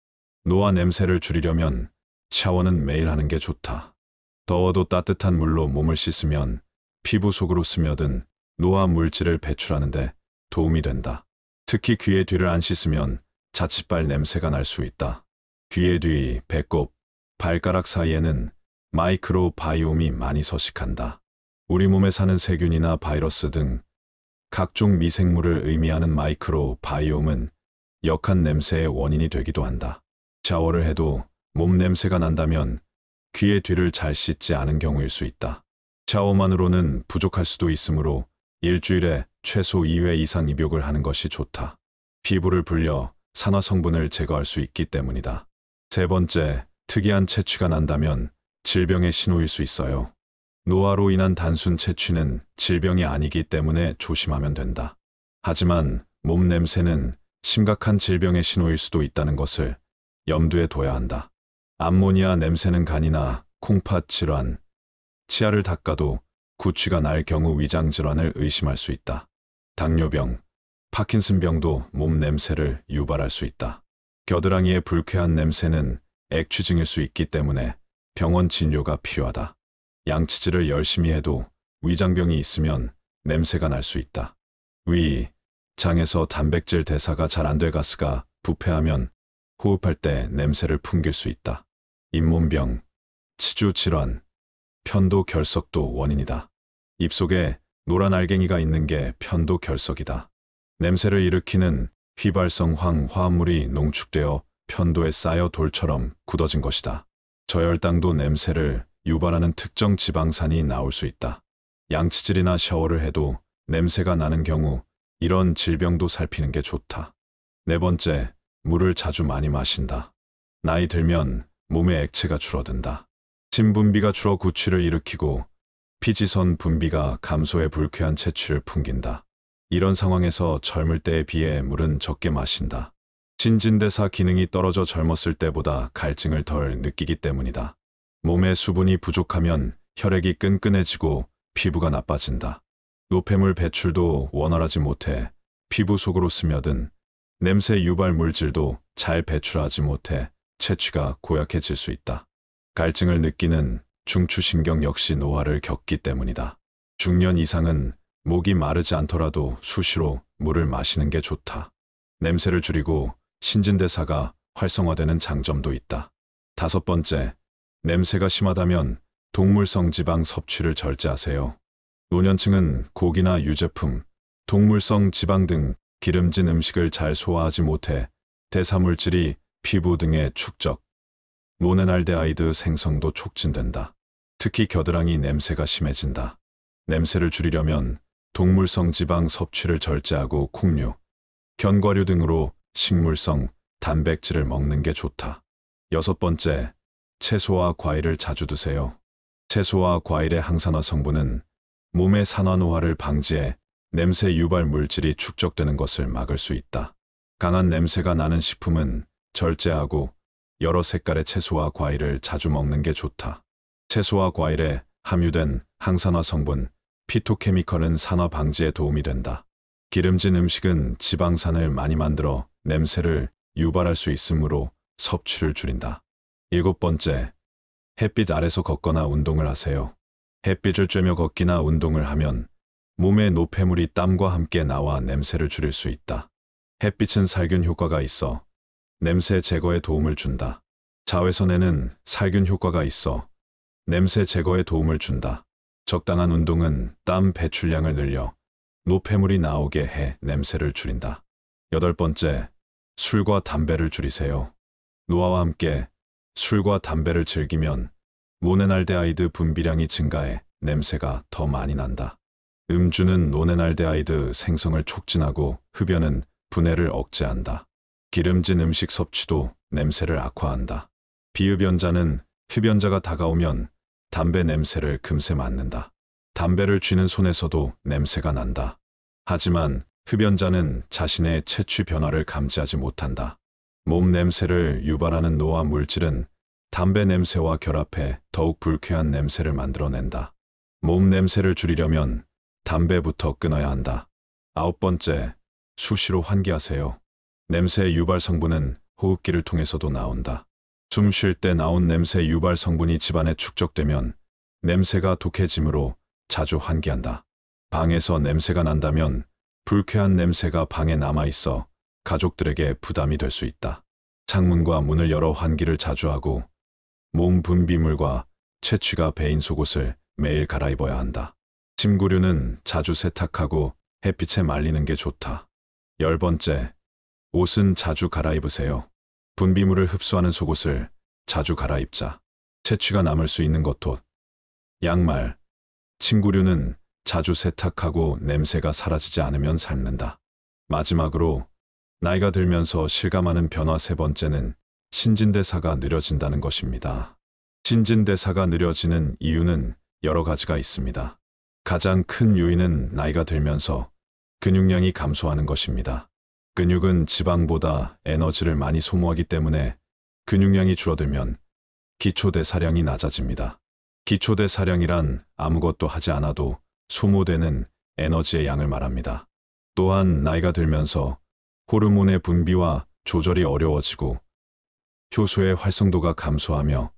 노화 냄새를 줄이려면 샤워는 매일 하는 게 좋다. 더워도 따뜻한 물로 몸을 씻으면 피부 속으로 스며든 노화 물질을 배출하는데 도움이 된다. 특히 귀의 뒤를 안 씻으면 자칫발 냄새가 날 수 있다. 귀의 뒤, 배꼽, 발가락 사이에는 마이크로바이옴이 많이 서식한다. 우리 몸에 사는 세균이나 바이러스 등 각종 미생물을 의미하는 마이크로바이옴은 역한 냄새의 원인이 되기도 한다. 샤워를 해도 몸 냄새가 난다면 귀의 뒤를 잘 씻지 않은 경우일 수 있다. 샤워만으로는 부족할 수도 있으므로 일주일에 최소 2회 이상 입욕을 하는 것이 좋다. 피부를 불려 산화 성분을 제거할 수 있기 때문이다. 세 번째, 특이한 체취가 난다면 질병의 신호일 수 있어요. 노화로 인한 단순 체취는 질병이 아니기 때문에 조심하면 된다. 하지만 몸 냄새는 심각한 질병의 신호일 수도 있다는 것을 염두에 둬야 한다. 암모니아 냄새는 간이나 콩팥 질환, 치아를 닦아도 구취가 날 경우 위장 질환을 의심할 수 있다. 당뇨병, 파킨슨병도 몸 냄새를 유발할 수 있다. 겨드랑이의 불쾌한 냄새는 액취증일 수 있기 때문에 병원 진료가 필요하다. 양치질을 열심히 해도 위장병이 있으면 냄새가 날 수 있다. 위, 장에서 단백질 대사가 잘 안 돼 가스가 부패하면 호흡할 때 냄새를 풍길 수 있다. 잇몸병, 치주 질환, 편도 결석도 원인이다. 입속에 노란 알갱이가 있는 게 편도 결석이다. 냄새를 일으키는 휘발성 화합물이 농축되어 편도에 쌓여 돌처럼 굳어진 것이다. 저혈당도 냄새를 유발하는 특정 지방산이 나올 수 있다. 양치질이나 샤워를 해도 냄새가 나는 경우 이런 질병도 살피는 게 좋다. 네 번째, 물을 자주 많이 마신다. 나이 들면 몸의 액체가 줄어든다. 신분비가 줄어 구취를 일으키고 피지선 분비가 감소해 불쾌한 체취를 풍긴다. 이런 상황에서 젊을 때에 비해 물은 적게 마신다. 신진대사 기능이 떨어져 젊었을 때보다 갈증을 덜 느끼기 때문이다. 몸에 수분이 부족하면 혈액이 끈끈해지고 피부가 나빠진다. 노폐물 배출도 원활하지 못해 피부 속으로 스며든 냄새 유발 물질도 잘 배출하지 못해 체취가 고약해질 수 있다. 갈증을 느끼는 중추신경 역시 노화를 겪기 때문이다. 중년 이상은 목이 마르지 않더라도 수시로 물을 마시는 게 좋다. 냄새를 줄이고 신진대사가 활성화되는 장점도 있다. 다섯 번째, 냄새가 심하다면 동물성 지방 섭취를 절제하세요. 노년층은 고기나 유제품, 동물성 지방 등 기름진 음식을 잘 소화하지 못해 대사물질이 피부 등에 축적, 모네날데하이드 생성도 촉진된다. 특히 겨드랑이 냄새가 심해진다. 냄새를 줄이려면 동물성 지방 섭취를 절제하고 콩류, 견과류 등으로 식물성 단백질을 먹는 게 좋다. 여섯 번째, 채소와 과일을 자주 드세요. 채소와 과일의 항산화 성분은 몸의 산화노화를 방지해 냄새 유발 물질이 축적되는 것을 막을 수 있다. 강한 냄새가 나는 식품은 절제하고 여러 색깔의 채소와 과일을 자주 먹는 게 좋다. 채소와 과일에 함유된 항산화 성분, 피토케미컬은 산화 방지에 도움이 된다. 기름진 음식은 지방산을 많이 만들어 냄새를 유발할 수 있으므로 섭취를 줄인다. 일곱 번째, 햇빛 아래서 걷거나 운동을 하세요. 햇빛을 쬐며 걷기나 운동을 하면 몸의 노폐물이 땀과 함께 나와 냄새를 줄일 수 있다. 햇빛은 살균 효과가 있어 냄새 제거에 도움을 준다. 자외선에는 살균 효과가 있어 냄새 제거에 도움을 준다. 적당한 운동은 땀 배출량을 늘려 노폐물이 나오게 해 냄새를 줄인다. 여덟 번째, 술과 담배를 줄이세요. 노화와 함께 술과 담배를 즐기면 모네날데하이드 분비량이 증가해 냄새가 더 많이 난다. 음주는 모네날데하이드 생성을 촉진하고 흡연은 분해를 억제한다. 기름진 음식 섭취도 냄새를 악화한다. 비흡연자는 흡연자가 다가오면 담배 냄새를 금세 맡는다. 담배를 쥐는 손에서도 냄새가 난다. 하지만 흡연자는 자신의 채취 변화를 감지하지 못한다. 몸 냄새를 유발하는 노화 물질은 담배 냄새와 결합해 더욱 불쾌한 냄새를 만들어낸다. 몸 냄새를 줄이려면 담배부터 끊어야 한다. 아홉 번째, 수시로 환기하세요. 냄새 유발 성분은 호흡기를 통해서도 나온다. 숨 쉴 때 나온 냄새 유발 성분이 집안에 축적되면 냄새가 독해지므로 자주 환기한다. 방에서 냄새가 난다면 불쾌한 냄새가 방에 남아있어 가족들에게 부담이 될 수 있다. 창문과 문을 열어 환기를 자주 하고 몸 분비물과 채취가 배인 속옷을 매일 갈아입어야 한다. 침구류는 자주 세탁하고 햇빛에 말리는 게 좋다. 열 번째, 옷은 자주 갈아입으세요. 분비물을 흡수하는 속옷을 자주 갈아입자. 채취가 남을 수 있는 겉옷, 양말, 침구류는 자주 세탁하고 냄새가 사라지지 않으면 삶는다. 마지막으로 나이가 들면서 실감하는 변화 세 번째는 신진대사가 느려진다는 것입니다. 신진대사가 느려지는 이유는 여러 가지가 있습니다. 가장 큰 요인은 나이가 들면서 근육량이 감소하는 것입니다. 근육은 지방보다 에너지를 많이 소모하기 때문에 근육량이 줄어들면 기초대사량이 낮아집니다. 기초대사량이란 아무것도 하지 않아도 소모되는 에너지의 양을 말합니다. 또한 나이가 들면서 호르몬의 분비와 조절이 어려워지고 효소의 활성도가 감소하며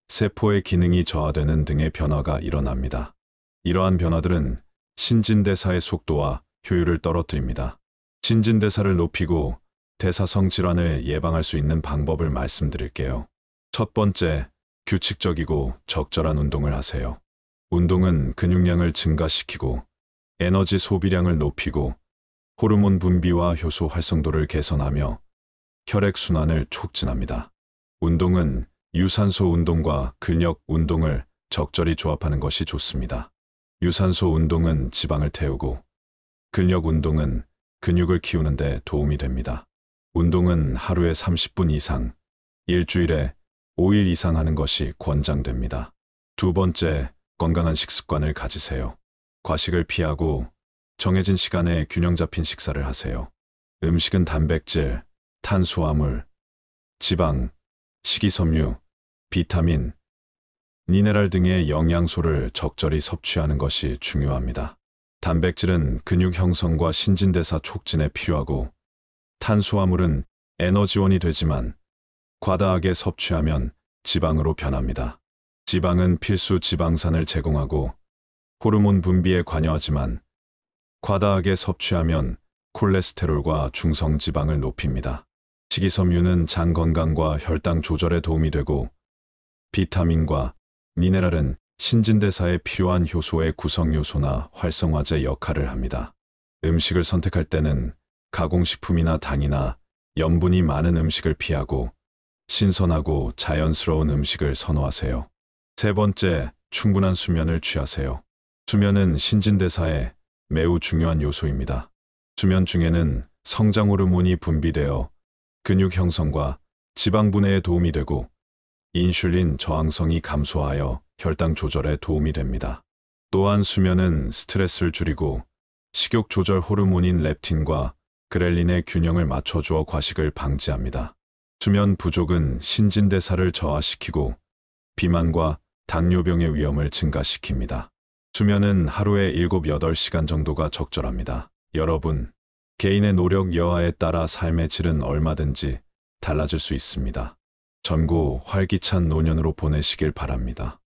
세포의 기능이 저하되는 등의 변화가 일어납니다. 이러한 변화들은 신진대사의 속도와 효율을 떨어뜨립니다. 신진대사를 높이고 대사성 질환을 예방할 수 있는 방법을 말씀드릴게요. 첫 번째, 규칙적이고 적절한 운동을 하세요. 운동은 근육량을 증가시키고 에너지 소비량을 높이고 호르몬 분비와 효소 활성도를 개선하며 혈액순환을 촉진합니다. 운동은 유산소 운동과 근력 운동을 적절히 조합하는 것이 좋습니다. 유산소 운동은 지방을 태우고 근력 운동은 근육을 키우는 데 도움이 됩니다. 운동은 하루에 30분 이상, 일주일에 5일 이상 하는 것이 권장됩니다. 두 번째, 건강한 식습관을 가지세요. 과식을 피하고 정해진 시간에 균형 잡힌 식사를 하세요. 음식은 단백질, 탄수화물, 지방, 식이섬유, 비타민, 미네랄 등의 영양소를 적절히 섭취하는 것이 중요합니다. 단백질은 근육 형성과 신진대사 촉진에 필요하고 탄수화물은 에너지원이 되지만 과다하게 섭취하면 지방으로 변합니다. 지방은 필수 지방산을 제공하고 호르몬 분비에 관여하지만 과다하게 섭취하면 콜레스테롤과 중성지방을 높입니다. 식이섬유는 장 건강과 혈당 조절에 도움이 되고 비타민과 미네랄은 신진대사에 필요한 효소의 구성요소나 활성화제 역할을 합니다. 음식을 선택할 때는 가공식품이나 당이나 염분이 많은 음식을 피하고 신선하고 자연스러운 음식을 선호하세요. 세 번째, 충분한 수면을 취하세요. 수면은 신진대사에 매우 중요한 요소입니다. 수면 중에는 성장 호르몬이 분비되어 근육 형성과 지방 분해에 도움이 되고 인슐린 저항성이 감소하여 혈당 조절에 도움이 됩니다. 또한 수면은 스트레스를 줄이고 식욕 조절 호르몬인 렙틴과 그렐린의 균형을 맞춰주어 과식을 방지합니다. 수면 부족은 신진대사를 저하시키고 비만과 당뇨병의 위험을 증가시킵니다. 수면은 하루에 7, 8시간 정도가 적절합니다. 여러분, 개인의 노력 여하에 따라 삶의 질은 얼마든지 달라질 수 있습니다. 젊고 활기찬 노년으로 보내시길 바랍니다.